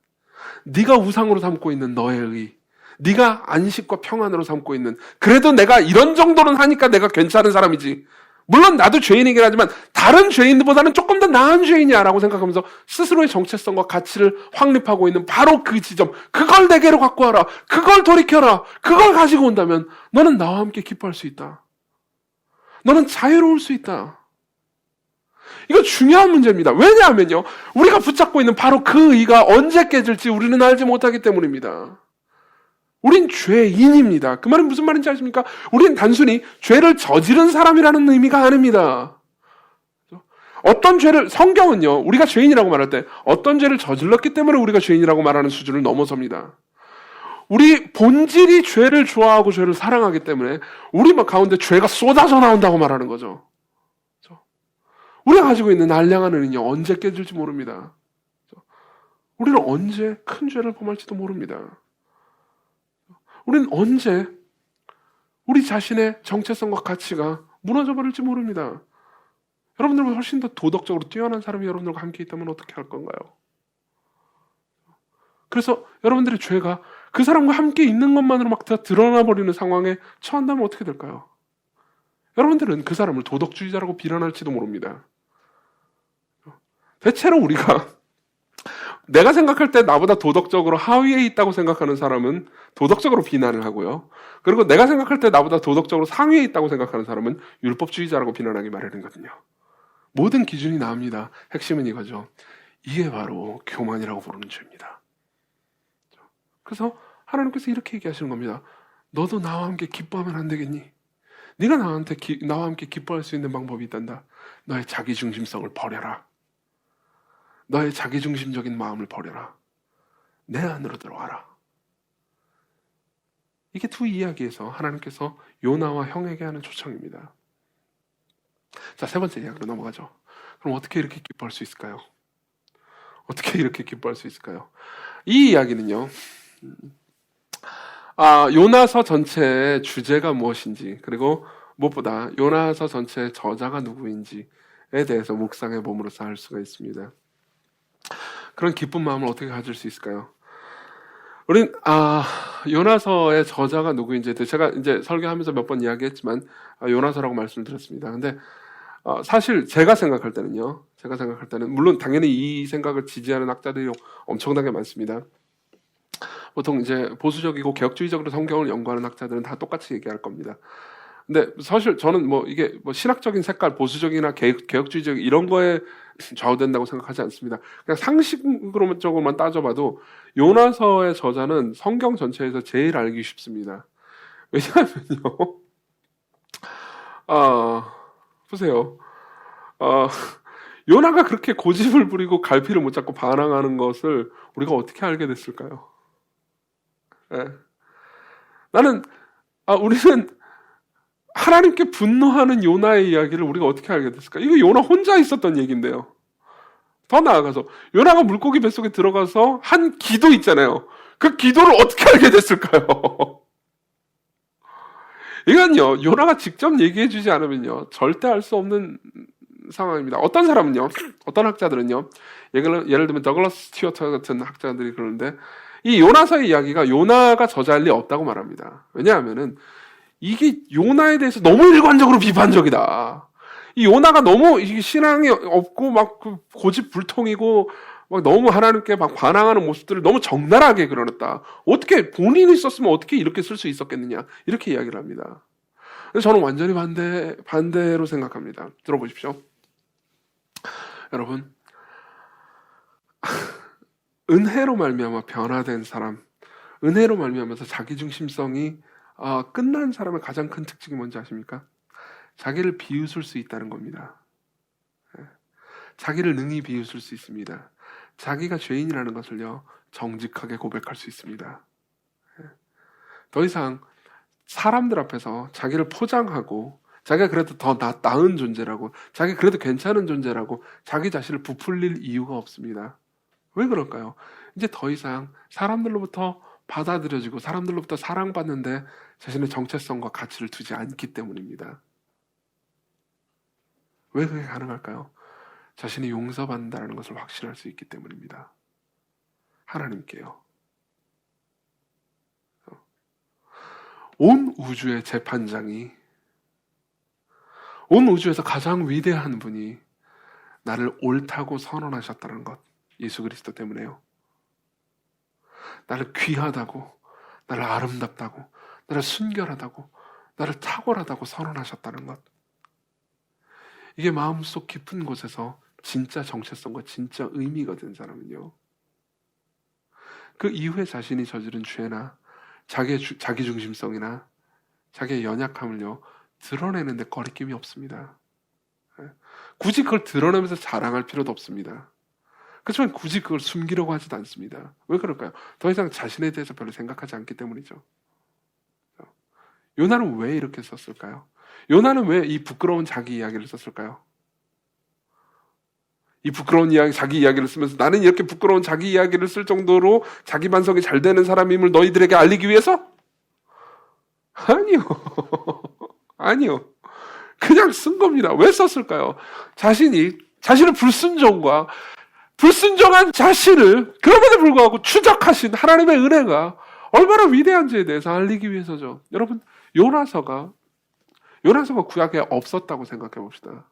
네가 우상으로 삼고 있는 너의 의, 네가 안식과 평안으로 삼고 있는 그래도 내가 이런 정도는 하니까 내가 괜찮은 사람이지. 물론 나도 죄인이긴 하지만 다른 죄인들보다는 조금 더 나은 죄인이야 라고 생각하면서 스스로의 정체성과 가치를 확립하고 있는 바로 그 지점, 그걸 내게로 갖고 와라. 그걸 돌이켜라. 그걸 가지고 온다면 너는 나와 함께 기뻐할 수 있다. 너는 자유로울 수 있다. 이거 중요한 문제입니다. 왜냐하면요, 우리가 붙잡고 있는 바로 그 의가 언제 깨질지 우리는 알지 못하기 때문입니다. 우린 죄인입니다. 그 말은 무슨 말인지 아십니까? 우린 단순히 죄를 저지른 사람이라는 의미가 아닙니다. 어떤 죄를, 성경은요, 우리가 죄인이라고 말할 때 어떤 죄를 저질렀기 때문에 우리가 죄인이라고 말하는 수준을 넘어섭니다. 우리 본질이 죄를 좋아하고 죄를 사랑하기 때문에 우리 가운데 죄가 쏟아져 나온다고 말하는 거죠. 우리가 가지고 있는 알량한 은은요, 언제 깨질지 모릅니다. 우리는 언제 큰 죄를 범할지도 모릅니다. 우리는 언제 우리 자신의 정체성과 가치가 무너져 버릴지 모릅니다. 여러분들보다 훨씬 더 도덕적으로 뛰어난 사람이 여러분들과 함께 있다면 어떻게 할 건가요? 그래서 여러분들의 죄가 그 사람과 함께 있는 것만으로 막 다 드러나 버리는 상황에 처한다면 어떻게 될까요? 여러분들은 그 사람을 도덕주의자라고 비난할지도 모릅니다. 대체로 우리가 내가 생각할 때 나보다 도덕적으로 하위에 있다고 생각하는 사람은 도덕적으로 비난을 하고요. 그리고 내가 생각할 때 나보다 도덕적으로 상위에 있다고 생각하는 사람은 율법주의자라고 비난하기 마련이거든요. 모든 기준이 나옵니다. 핵심은 이거죠. 이게 바로 교만이라고 부르는 죄입니다. 그래서 하나님께서 이렇게 얘기하시는 겁니다. 너도 나와 함께 기뻐하면 안 되겠니? 네가 나와 함께 기뻐할 수 있는 방법이 있단다. 너의 자기중심성을 버려라. 너의 자기중심적인 마음을 버려라. 내 안으로 들어와라. 이게 두 이야기에서 하나님께서 요나와 형에게 하는 초청입니다. 자, 세 번째 이야기로 넘어가죠. 그럼 어떻게 이렇게 기뻐할 수 있을까요? 어떻게 이렇게 기뻐할 수 있을까요? 이 이야기는요, 요나서 전체의 주제가 무엇인지, 그리고 무엇보다 요나서 전체의 저자가 누구인지에 대해서 묵상해 봄으로써 알 수가 있습니다. 그런 기쁜 마음을 어떻게 가질 수 있을까요? 우린 요나서의 저자가 누구인지 제가 이제 설교하면서 몇 번 이야기했지만 요나서라고 말씀을 드렸습니다. 근데 사실 제가 생각할 때는 물론 당연히 이 생각을 지지하는 학자들이 엄청나게 많습니다. 보통 이제 보수적이고 개혁주의적으로 성경을 연구하는 학자들은 다 똑같이 얘기할 겁니다. 근데 사실 저는 뭐 이게 뭐 신학적인 색깔, 보수적이나 개혁주의적 이런 거에 좌우된다고 생각하지 않습니다. 그냥 상식으로만 따져봐도 요나서의 저자는 성경 전체에서 제일 알기 쉽습니다. 왜냐하면요, 보세요. 요나가 그렇게 고집을 부리고 갈피를 못 잡고 반항하는 것을 우리가 어떻게 알게 됐을까요? 예. 우리는 하나님께 분노하는 요나의 이야기를 우리가 어떻게 알게 됐을까? 이거 요나 혼자 있었던 얘기인데요. 더 나아가서 요나가 물고기 뱃속에 들어가서 한 기도 있잖아요. 그 기도를 어떻게 알게 됐을까요? 이건요, 요나가 직접 얘기해 주지 않으면요, 절대 알 수 없는 상황입니다. 어떤 사람은요, 어떤 학자들은요, 예를 들면 더글라스 스튜어트 같은 학자들이 그러는데, 이 요나서의 이야기가 요나가 저자일 리 없다고 말합니다. 왜냐하면은 이게 요나에 대해서 너무 일관적으로 비판적이다. 이 요나가 너무 신앙이 없고 막 고집불통이고 막 너무 하나님께 막 반항하는 모습들을 너무 적나라하게 그려냈다. 어떻게 본인이 썼으면 어떻게 이렇게 쓸 수 있었겠느냐, 이렇게 이야기를 합니다. 그래서 저는 완전히 반대로 생각합니다. 들어보십시오. 여러분, 은혜로 말미암아 변화된 사람, 은혜로 말미암아서 자기중심성이 끝난 사람의 가장 큰 특징이 뭔지 아십니까? 자기를 비웃을 수 있다는 겁니다. 자기를 능히 비웃을 수 있습니다. 자기가 죄인이라는 것을요, 정직하게 고백할 수 있습니다. 더 이상 사람들 앞에서 자기를 포장하고 자기가 그래도 더 나은 존재라고, 자기 그래도 괜찮은 존재라고 자기 자신을 부풀릴 이유가 없습니다. 왜 그럴까요? 이제 더 이상 사람들로부터 받아들여지고 사람들로부터 사랑받는데 자신의 정체성과 가치를 두지 않기 때문입니다. 왜 그게 가능할까요? 자신이 용서받는다는 것을 확신할 수 있기 때문입니다. 하나님께요. 온 우주의 재판장이, 온 우주에서 가장 위대한 분이 나를 옳다고 선언하셨다는 것, 예수 그리스도 때문에요. 나를 귀하다고, 나를 아름답다고, 나를 순결하다고, 나를 탁월하다고 선언하셨다는 것. 이게 마음속 깊은 곳에서 진짜 정체성과 진짜 의미가 된 사람은요, 그 이후에 자신이 저지른 죄나 자기중심성이나 자기의 연약함을요, 드러내는데 거리낌이 없습니다. 굳이 그걸 드러내면서 자랑할 필요도 없습니다. 그렇지만 굳이 그걸 숨기려고 하지도 않습니다. 왜 그럴까요? 더 이상 자신에 대해서 별로 생각하지 않기 때문이죠. 요나는 왜 이렇게 썼을까요? 요나는 왜 이 부끄러운 자기 이야기를 썼을까요? 이 부끄러운 자기 이야기를 쓰면서 나는 이렇게 부끄러운 자기 이야기를 쓸 정도로 자기 반성이 잘 되는 사람임을 너희들에게 알리기 위해서? 아니요. 아니요. 그냥 쓴 겁니다. 왜 썼을까요? 자신의 불순종한 자신을 그럼에도 불구하고 추적하신 하나님의 은혜가 얼마나 위대한지에 대해서 알리기 위해서죠. 여러분, 요나서가 구약에 없었다고 생각해 봅시다.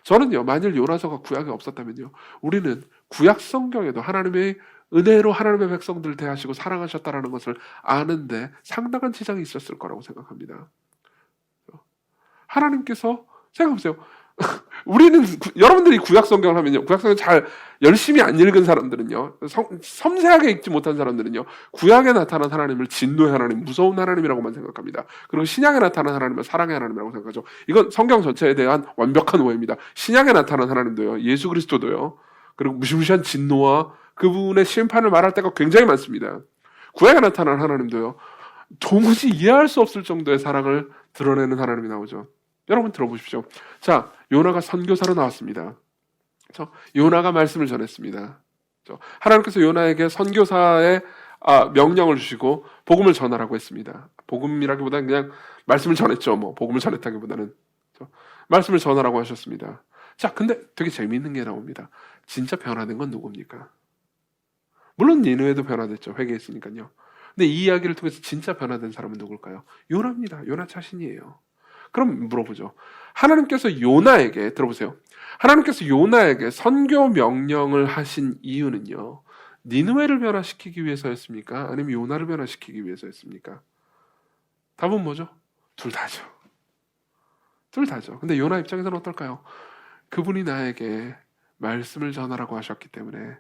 저는요, 만일 요나서가 구약에 없었다면요, 우리는 구약 성경에도 하나님의 은혜로 하나님의 백성들을 대하시고 사랑하셨다는 것을 아는데 상당한 지장이 있었을 거라고 생각합니다. 하나님께서 생각해보세요. 여러분들이 구약 성경을 하면요, 구약 성경 잘 열심히 안 읽은 사람들은요, 섬세하게 읽지 못한 사람들은요, 구약에 나타난 하나님을 진노의 하나님, 무서운 하나님이라고만 생각합니다. 그리고 신약에 나타난 하나님은 사랑의 하나님이라고 생각하죠. 이건 성경 전체에 대한 완벽한 오해입니다. 신약에 나타난 하나님도요, 예수 그리스도도요, 그리고 무시무시한 진노와 그분의 심판을 말할 때가 굉장히 많습니다. 구약에 나타난 하나님도요, 도무지 이해할 수 없을 정도의 사랑을 드러내는 하나님이 나오죠. 여러분 들어보십시오. 자, 요나가 선교사로 나왔습니다. 요나가 말씀을 전했습니다. 하나님께서 요나에게 선교사의 명령을 주시고 복음을 전하라고 했습니다. 복음이라기보다는 그냥 말씀을 전했죠. 복음을 전했다기보다는 말씀을 전하라고 하셨습니다. 자, 근데 되게 재미있는 게 나옵니다. 진짜 변화된 건 누굽니까? 물론 니느웨도 변화됐죠. 회개했으니까요. 근데 이 이야기를 통해서 진짜 변화된 사람은 누굴까요? 요나입니다. 요나 자신이에요. 그럼 물어보죠. 하나님께서 요나에게, 들어보세요. 하나님께서 요나에게 선교 명령을 하신 이유는요, 니느웨를 변화시키기 위해서였습니까? 아니면 요나를 변화시키기 위해서였습니까? 답은 뭐죠? 둘 다죠. 둘 다죠. 근데 요나 입장에서는 어떨까요? 그분이 나에게 말씀을 전하라고 하셨기 때문에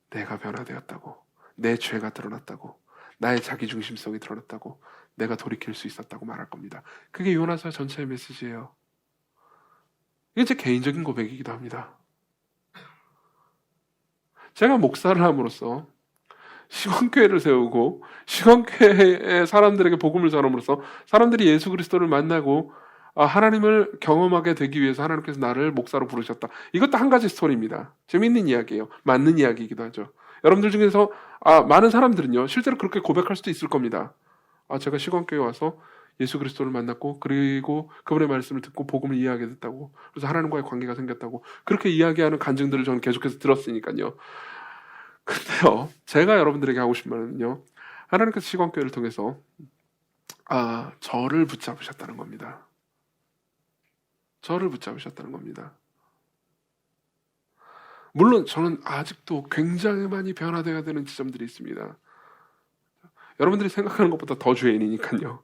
내가 변화되었다고, 내 죄가 드러났다고, 나의 자기중심성이 드러났다고, 내가 돌이킬 수 있었다고 말할 겁니다. 그게 요나서 전체의 메시지예요. 이게 제 개인적인 고백이기도 합니다. 제가 목사를 함으로써 시건교회를 세우고 시건교회의 사람들에게 복음을 전함으로써 사람들이 예수 그리스도를 만나고 하나님을 경험하게 되기 위해서 하나님께서 나를 목사로 부르셨다. 이것도 한 가지 스토리입니다. 재미있는 이야기예요. 맞는 이야기이기도 하죠. 여러분들 중에서 많은 사람들은요, 실제로 그렇게 고백할 수도 있을 겁니다. 제가 시건교회에 와서 예수 그리스도를 만났고 그리고 그분의 말씀을 듣고 복음을 이해하게 됐다고, 그래서 하나님과의 관계가 생겼다고, 그렇게 이야기하는 간증들을 저는 계속해서 들었으니까요. 근데요, 제가 여러분들에게 하고 싶은 말은요, 하나님께서 시건교회를 통해서 저를 붙잡으셨다는 겁니다. 저를 붙잡으셨다는 겁니다. 물론 저는 아직도 굉장히 많이 변화되어야 되는 지점들이 있습니다. 여러분들이 생각하는 것보다 더 죄인이니까요.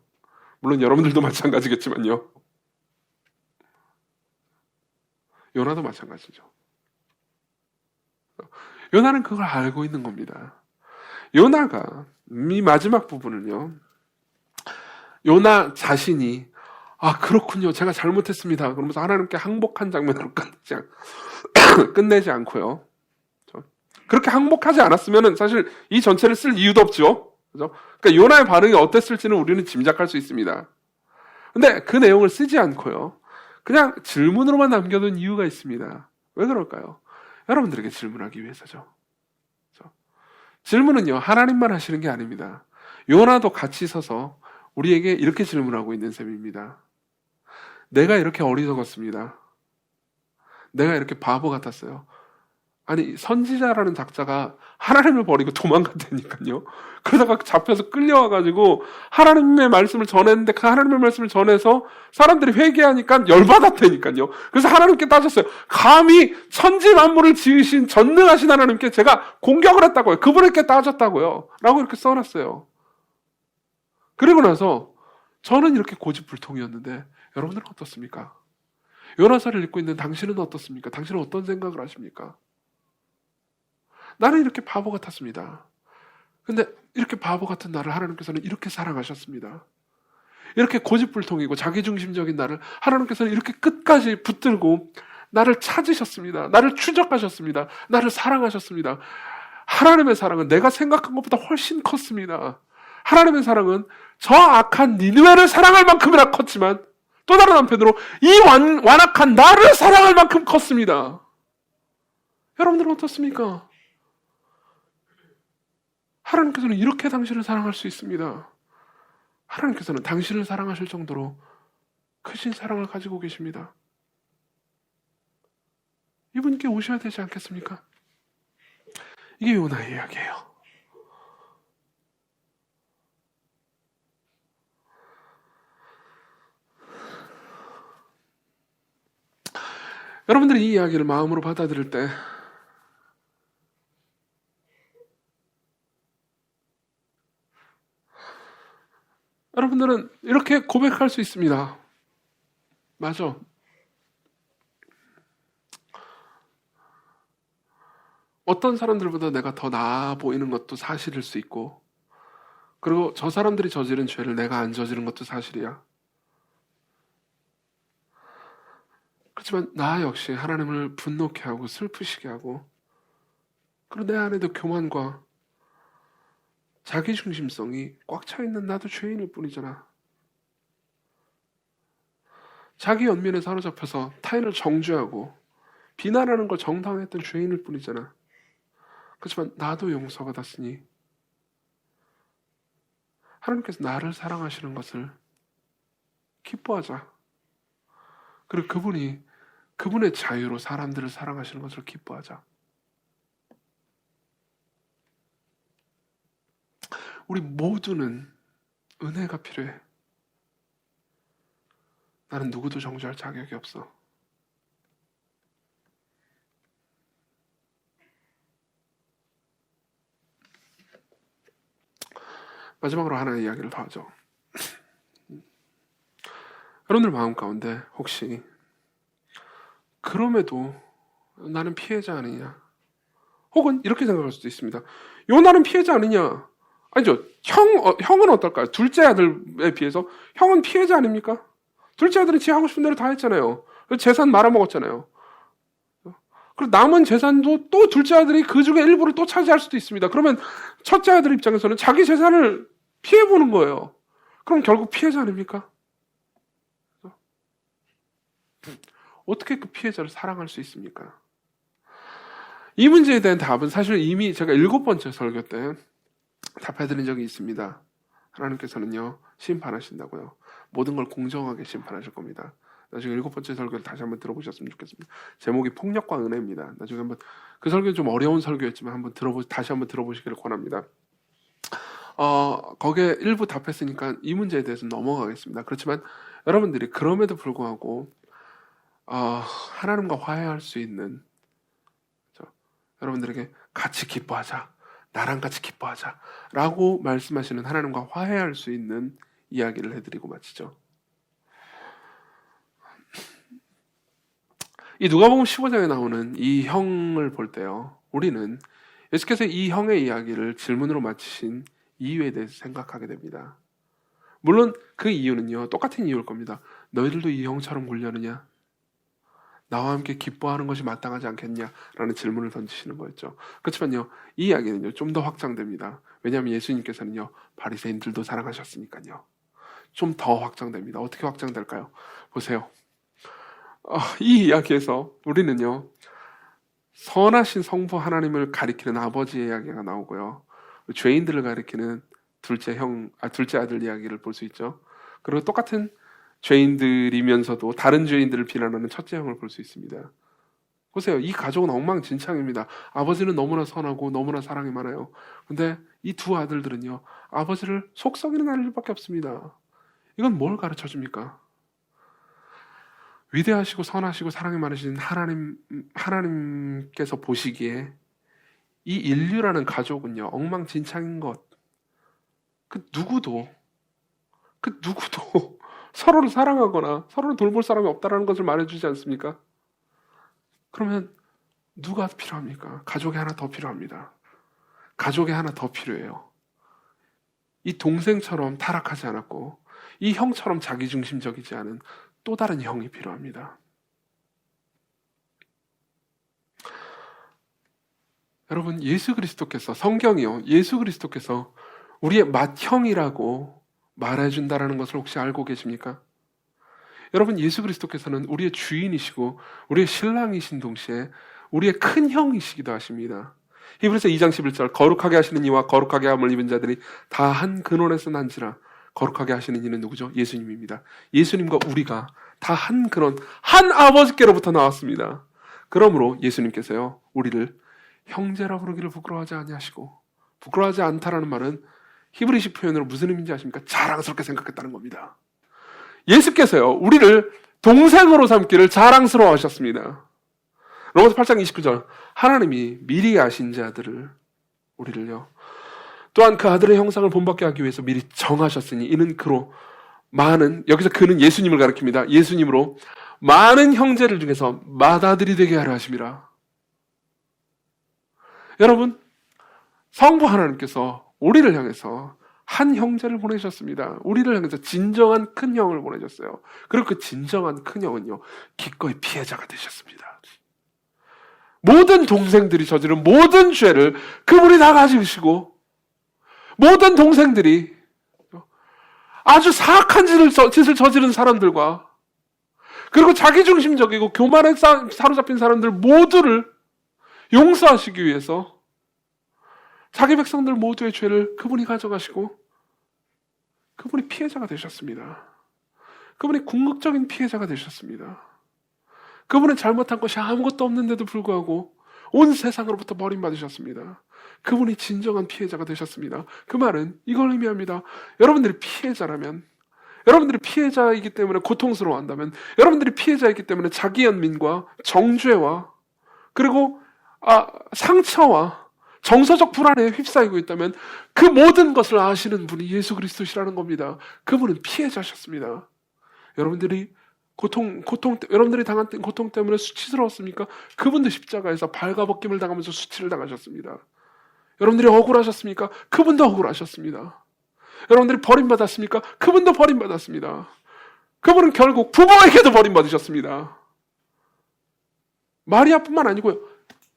물론 여러분들도 마찬가지겠지만요. 요나도 마찬가지죠. 요나는 그걸 알고 있는 겁니다. 요나가 이 마지막 부분은요, 요나 자신이 그렇군요, 제가 잘못했습니다, 그러면서 하나님께 항복한 장면으로 끝내지 않고요. 그렇게 항복하지 않았으면 사실 이 전체를 쓸 이유도 없죠. 그죠? 그러니까 요나의 반응이 어땠을지는 우리는 짐작할 수 있습니다. 근데 그 내용을 쓰지 않고요, 그냥 질문으로만 남겨둔 이유가 있습니다. 왜 그럴까요? 여러분들에게 질문하기 위해서죠. 그죠? 질문은요, 하나님만 하시는 게 아닙니다. 요나도 같이 서서 우리에게 이렇게 질문하고 있는 셈입니다. 내가 이렇게 어리석었습니다. 내가 이렇게 바보 같았어요. 아니, 선지자라는 작자가 하나님을 버리고 도망갔다니까요. 그러다가 잡혀서 끌려와가지고 하나님의 말씀을 전했는데 그 하나님의 말씀을 전해서 사람들이 회개하니까 열받았다니까요. 그래서 하나님께 따졌어요. 감히 천지 만물을 지으신 전능하신 하나님께 제가 공격을 했다고요. 그분에게 따졌다고요. 라고 이렇게 써놨어요. 그리고 나서 저는 이렇게 고집불통이었는데 여러분들은 어떻습니까? 요나서를 읽고 있는 당신은 어떻습니까? 당신은 어떤 생각을 하십니까? 나는 이렇게 바보 같았습니다. 근데 이렇게 바보 같은 나를 하나님께서는 이렇게 사랑하셨습니다. 이렇게 고집불통이고 자기중심적인 나를 하나님께서는 이렇게 끝까지 붙들고 나를 찾으셨습니다. 나를 추적하셨습니다. 나를 사랑하셨습니다. 하나님의 사랑은 내가 생각한 것보다 훨씬 컸습니다. 하나님의 사랑은 저 악한 니느웨를 사랑할 만큼이나 컸지만 또 다른 한편으로 이 완악한 나를 사랑할 만큼 컸습니다. 여러분들은 어떻습니까? 하나님께서는 이렇게 당신을 사랑할 수 있습니다. 하나님께서는 당신을 사랑하실 정도로 크신 사랑을 가지고 계십니다. 이분께 오셔야 되지 않겠습니까? 이게 요나의 이야기예요. 여러분들이 이 이야기를 마음으로 받아들일 때 여러분들은 이렇게 고백할 수 있습니다. 맞아. 어떤 사람들보다 내가 더 나아 보이는 것도 사실일 수 있고, 그리고 저 사람들이 저지른 죄를 내가 안 저지른 것도 사실이야. 그렇지만 나 역시 하나님을 분노케 하고 슬프시게 하고, 그리고 내 안에도 교만과 자기중심성이 꽉 차 있는 나도 죄인일 뿐이잖아. 자기 연민에 사로잡혀서 타인을 정죄하고 비난하는 걸 정당화했던 죄인일 뿐이잖아. 그렇지만 나도 용서받았으니 하나님께서 나를 사랑하시는 것을 기뻐하자. 그리고 그분의 자유로 사람들을 사랑하시는 것을 기뻐하자. 우리 모두는 은혜가 필요해. 나는 누구도 정죄할 자격이 없어. 마지막으로 하나의 이야기를 더 하죠. 여러분들 마음 가운데 혹시 그럼에도 나는 피해자 아니냐? 혹은 이렇게 생각할 수도 있습니다. 요나는 피해자 아니냐? 아니죠. 형은 어떨까요? 둘째 아들에 비해서 형은 피해자 아닙니까? 둘째 아들은 지 하고 싶은 대로 다 했잖아요. 재산 말아먹었잖아요. 그리고 남은 재산도 또 둘째 아들이 그 중에 일부를 또 차지할 수도 있습니다. 그러면 첫째 아들 입장에서는 자기 재산을 피해보는 거예요. 그럼 결국 피해자 아닙니까? 어떻게 그 피해자를 사랑할 수 있습니까? 이 문제에 대한 답은 사실 이미 제가 7번째 설교 때 답해드린 적이 있습니다. 하나님께서는요, 심판하신다고요. 모든 걸 공정하게 심판하실 겁니다. 나중에 7번째 설교를 다시 한번 들어보셨으면 좋겠습니다. 제목이 폭력과 은혜입니다. 나중에 한번, 그 설교는 좀 어려운 설교였지만 다시 한번 들어보시기를 권합니다. 거기에 일부 답했으니까 이 문제에 대해서 넘어가겠습니다. 그렇지만 여러분들이 그럼에도 불구하고 하나님과 화해할 수 있는, 여러분들에게 같이 기뻐하자, 나랑 같이 기뻐하자 라고 말씀하시는 하나님과 화해할 수 있는 이야기를 해드리고 마치죠. 이 누가복음 15장에 나오는 이 형을 볼 때요, 우리는 예수께서 이 형의 이야기를 질문으로 마치신 이유에 대해서 생각하게 됩니다. 물론 그 이유는요, 똑같은 이유일 겁니다. 너희들도 이 형처럼 굴려느냐? 나와 함께 기뻐하는 것이 마땅하지 않겠냐라는 질문을 던지시는 거였죠. 그렇지만요, 이 이야기는요, 좀 더 확장됩니다. 왜냐하면 예수님께서는요, 바리새인들도 사랑하셨으니까요. 좀 더 확장됩니다. 어떻게 확장될까요? 보세요. 이 이야기에서 우리는요, 선하신 성부 하나님을 가리키는 아버지의 이야기가 나오고요, 죄인들을 가리키는 둘째 아들 이야기를 볼 수 있죠. 그리고 똑같은 죄인들이면서도 다른 죄인들을 비난하는 첫째 형을 볼 수 있습니다. 보세요. 이 가족은 엉망진창입니다. 아버지는 너무나 선하고 너무나 사랑이 많아요. 근데 이 두 아들들은요, 아버지를 속썩이는 아들밖에 없습니다. 이건 뭘 가르쳐 줍니까? 위대하시고 선하시고 사랑이 많으신 하나님께서 보시기에 이 인류라는 가족은요, 엉망진창인 것. 그 누구도 서로를 사랑하거나 서로를 돌볼 사람이 없다는 것을 말해주지 않습니까? 그러면 누가 필요합니까? 가족이 하나 더 필요합니다. 가족이 하나 더 필요해요. 이 동생처럼 타락하지 않았고 이 형처럼 자기중심적이지 않은 또 다른 형이 필요합니다. 여러분, 성경이요, 예수 그리스도께서 우리의 맏형이라고 말해준다라는 것을 혹시 알고 계십니까? 여러분, 예수 그리스도께서는 우리의 주인이시고 우리의 신랑이신 동시에 우리의 큰 형이시기도 하십니다. 히브리서 2장 11절, 거룩하게 하시는 이와 거룩하게 함을 입은 자들이 다 한 근원에서 난지라. 거룩하게 하시는 이는 누구죠? 예수님입니다. 예수님과 우리가 다 한 근원, 한 아버지께로부터 나왔습니다. 그러므로 예수님께서요, 우리를 형제라 부르기를 부끄러워하지 아니하시고, 부끄러워하지 않다라는 말은 히브리식 표현으로 무슨 의미인지 아십니까? 자랑스럽게 생각했다는 겁니다. 예수께서요, 우리를 동생으로 삼기를 자랑스러워 하셨습니다. 로마서 8장 29절, 하나님이 미리 아신 자들을, 우리를요, 또한 그 아들의 형상을 본받게 하기 위해서 미리 정하셨으니 이는 그로 많은, 여기서 그는 예수님을 가리킵니다. 예수님으로 많은 형제들 중에서 맏아들이 되게 하려 하심이라. 여러분, 성부 하나님께서 우리를 향해서 한 형제를 보내셨습니다. 우리를 향해서 진정한 큰 형을 보내셨어요. 그리고 그 진정한 큰 형은요, 기꺼이 피해자가 되셨습니다. 모든 동생들이 저지른 모든 죄를 그분이 다 가지시고, 모든 동생들이 아주 사악한 짓을 저지른 사람들과, 그리고 자기중심적이고 교만에 사로잡힌 사람들 모두를 용서하시기 위해서 자기 백성들 모두의 죄를 그분이 가져가시고 그분이 피해자가 되셨습니다. 그분이 궁극적인 피해자가 되셨습니다. 그분은 잘못한 것이 아무것도 없는데도 불구하고 온 세상으로부터 버림받으셨습니다. 그분이 진정한 피해자가 되셨습니다. 그 말은 이걸 의미합니다. 여러분들이 피해자라면, 여러분들이 피해자이기 때문에 고통스러워한다면, 여러분들이 피해자이기 때문에 자기 연민과 정죄와 그리고 상처와 정서적 불안에 휩싸이고 있다면 그 모든 것을 아시는 분이 예수 그리스도시라는 겁니다. 그분은 피해자셨습니다. 여러분들이 여러분들이 당한 고통 때문에 수치스러웠습니까? 그분도 십자가에서 발가벗김을 당하면서 수치를 당하셨습니다. 여러분들이 억울하셨습니까? 그분도 억울하셨습니다. 여러분들이 버림받았습니까? 그분도 버림받았습니다. 그분은 결국 부모에게도 버림받으셨습니다. 마리아뿐만 아니고요,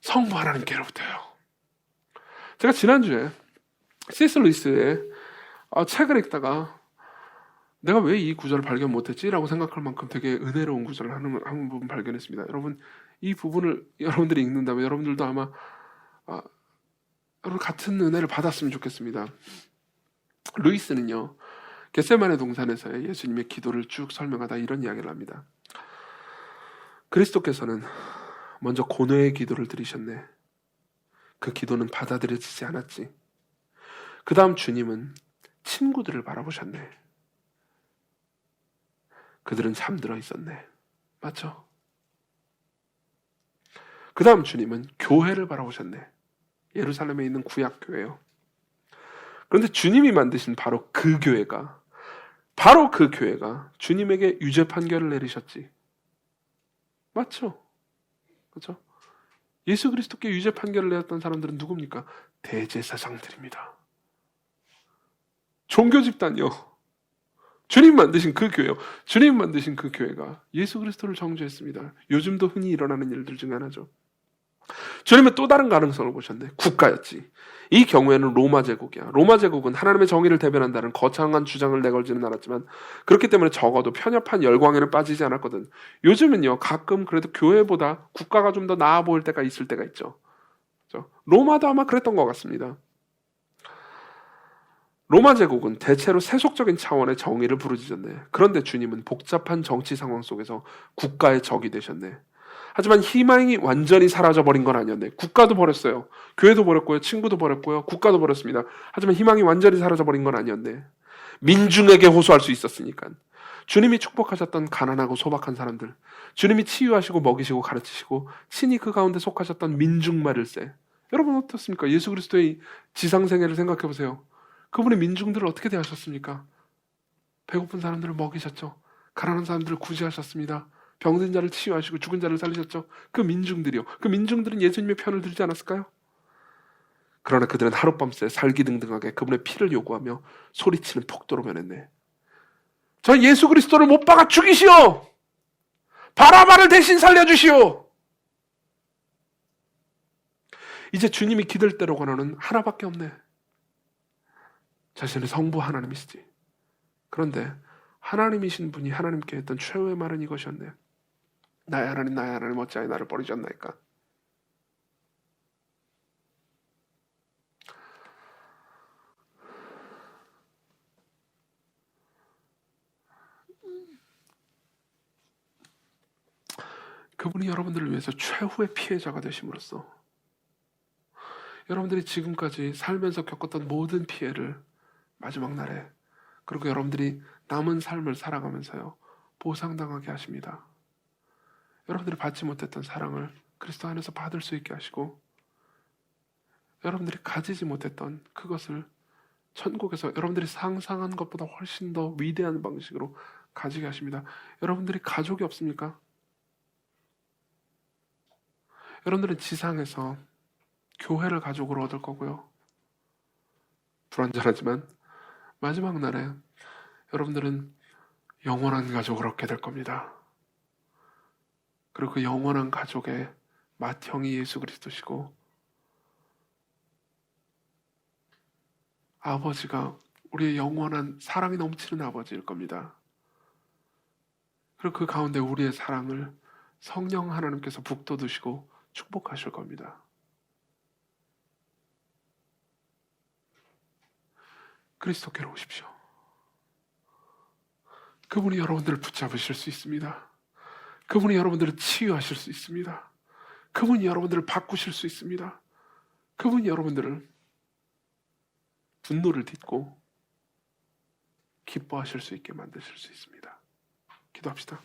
성부 하나님께로부터요. 제가 지난주에 C.S. 루이스의 책을 읽다가 내가 왜 이 구절을 발견 못했지? 라고 생각할 만큼 되게 은혜로운 구절을 한 부분 발견했습니다. 여러분, 이 부분을 여러분들이 읽는다면 여러분들도 아마 여러분 같은 은혜를 받았으면 좋겠습니다. 루이스는요, 겟세마네 동산에서의 예수님의 기도를 쭉 설명하다 이런 이야기를 합니다. 그리스도께서는 먼저 고뇌의 기도를 드리셨네. 그 기도는 받아들여지지 않았지. 그 다음 주님은 친구들을 바라보셨네. 그들은 잠들어 있었네. 맞죠? 그 다음 주님은 교회를 바라보셨네. 예루살렘에 있는 구약교회요. 그런데 주님이 만드신 바로 그 교회가 주님에게 유죄 판결을 내리셨지. 맞죠? 그렇죠? 예수 그리스도께 유죄 판결을 내렸던 사람들은 누굽니까? 대제사장들입니다. 종교 집단이요. 주님 만드신 그 교회요. 주님 만드신 그 교회가 예수 그리스도를 정죄했습니다. 요즘도 흔히 일어나는 일들 중 하나죠. 주님은 또 다른 가능성을 보셨네. 국가였지. 이 경우에는 로마 제국이야. 로마 제국은 하나님의 정의를 대변한다는 거창한 주장을 내걸지는 않았지만 그렇기 때문에 적어도 편협한 열광에는 빠지지 않았거든. 요즘은요, 가끔 그래도 교회보다 국가가 좀 더 나아 보일 때가 있을 때가 있죠. 그렇죠? 로마도 아마 그랬던 것 같습니다. 로마 제국은 대체로 세속적인 차원의 정의를 부르짖었네. 그런데 주님은 복잡한 정치 상황 속에서 국가의 적이 되셨네. 하지만 희망이 완전히 사라져버린 건 아니었네. 국가도 버렸어요. 교회도 버렸고요. 친구도 버렸고요. 국가도 버렸습니다. 하지만 희망이 완전히 사라져버린 건 아니었네. 민중에게 호소할 수 있었으니까. 주님이 축복하셨던 가난하고 소박한 사람들, 주님이 치유하시고 먹이시고 가르치시고 친히 그 가운데 속하셨던 민중말일세. 여러분 어떻습니까? 예수 그리스도의 지상생애를 생각해 보세요. 그분의 민중들을 어떻게 대하셨습니까? 배고픈 사람들을 먹이셨죠. 가난한 사람들을 구제하셨습니다. 병든 자를 치유하시고 죽은 자를 살리셨죠. 그 민중들이요. 그 민중들은 예수님의 편을 들지 않았을까요? 그러나 그들은 하룻밤새 살기등등하게 그분의 피를 요구하며 소리치는 폭도로 변했네. 저 예수 그리스도를 못 박아 죽이시오! 바라바를 대신 살려주시오! 이제 주님이 기댈 대로 권하는 하나밖에 없네. 자신의 성부 하나님이시지. 그런데 하나님이신 분이 하나님께 했던 최후의 말은 이것이었네. 나의 하나님 어찌하여 나를 버리셨나이까. 그분이 여러분들을 위해서 최후의 피해자가 되심으로써 여러분들이 지금까지 살면서 겪었던 모든 피해를 마지막 날에, 그리고 여러분들이 남은 삶을 살아가면서요, 보상당하게 하십니다. 여러분들이 받지 못했던 사랑을 그리스도 안에서 받을 수 있게 하시고, 여러분들이 가지지 못했던 그것을 천국에서 여러분들이 상상한 것보다 훨씬 더 위대한 방식으로 가지게 하십니다. 여러분들이 가족이 없습니까? 여러분들은 지상에서 교회를 가족으로 얻을 거고요. 불완전하지만 마지막 날에 여러분들은 영원한 가족을 얻게 될 겁니다. 그리고 그 영원한 가족의 맏형이 예수 그리스도시고, 아버지가 우리의 영원한 사랑이 넘치는 아버지일 겁니다. 그리고 그 가운데 우리의 사랑을 성령 하나님께서 북돋우시고 축복하실 겁니다. 그리스도께로 오십시오. 그분이 여러분들을 붙잡으실 수 있습니다. 그분이 여러분들을 치유하실 수 있습니다. 그분이 여러분들을 바꾸실 수 있습니다. 그분이 여러분들을 분노를 딛고 기뻐하실 수 있게 만드실 수 있습니다. 기도합시다.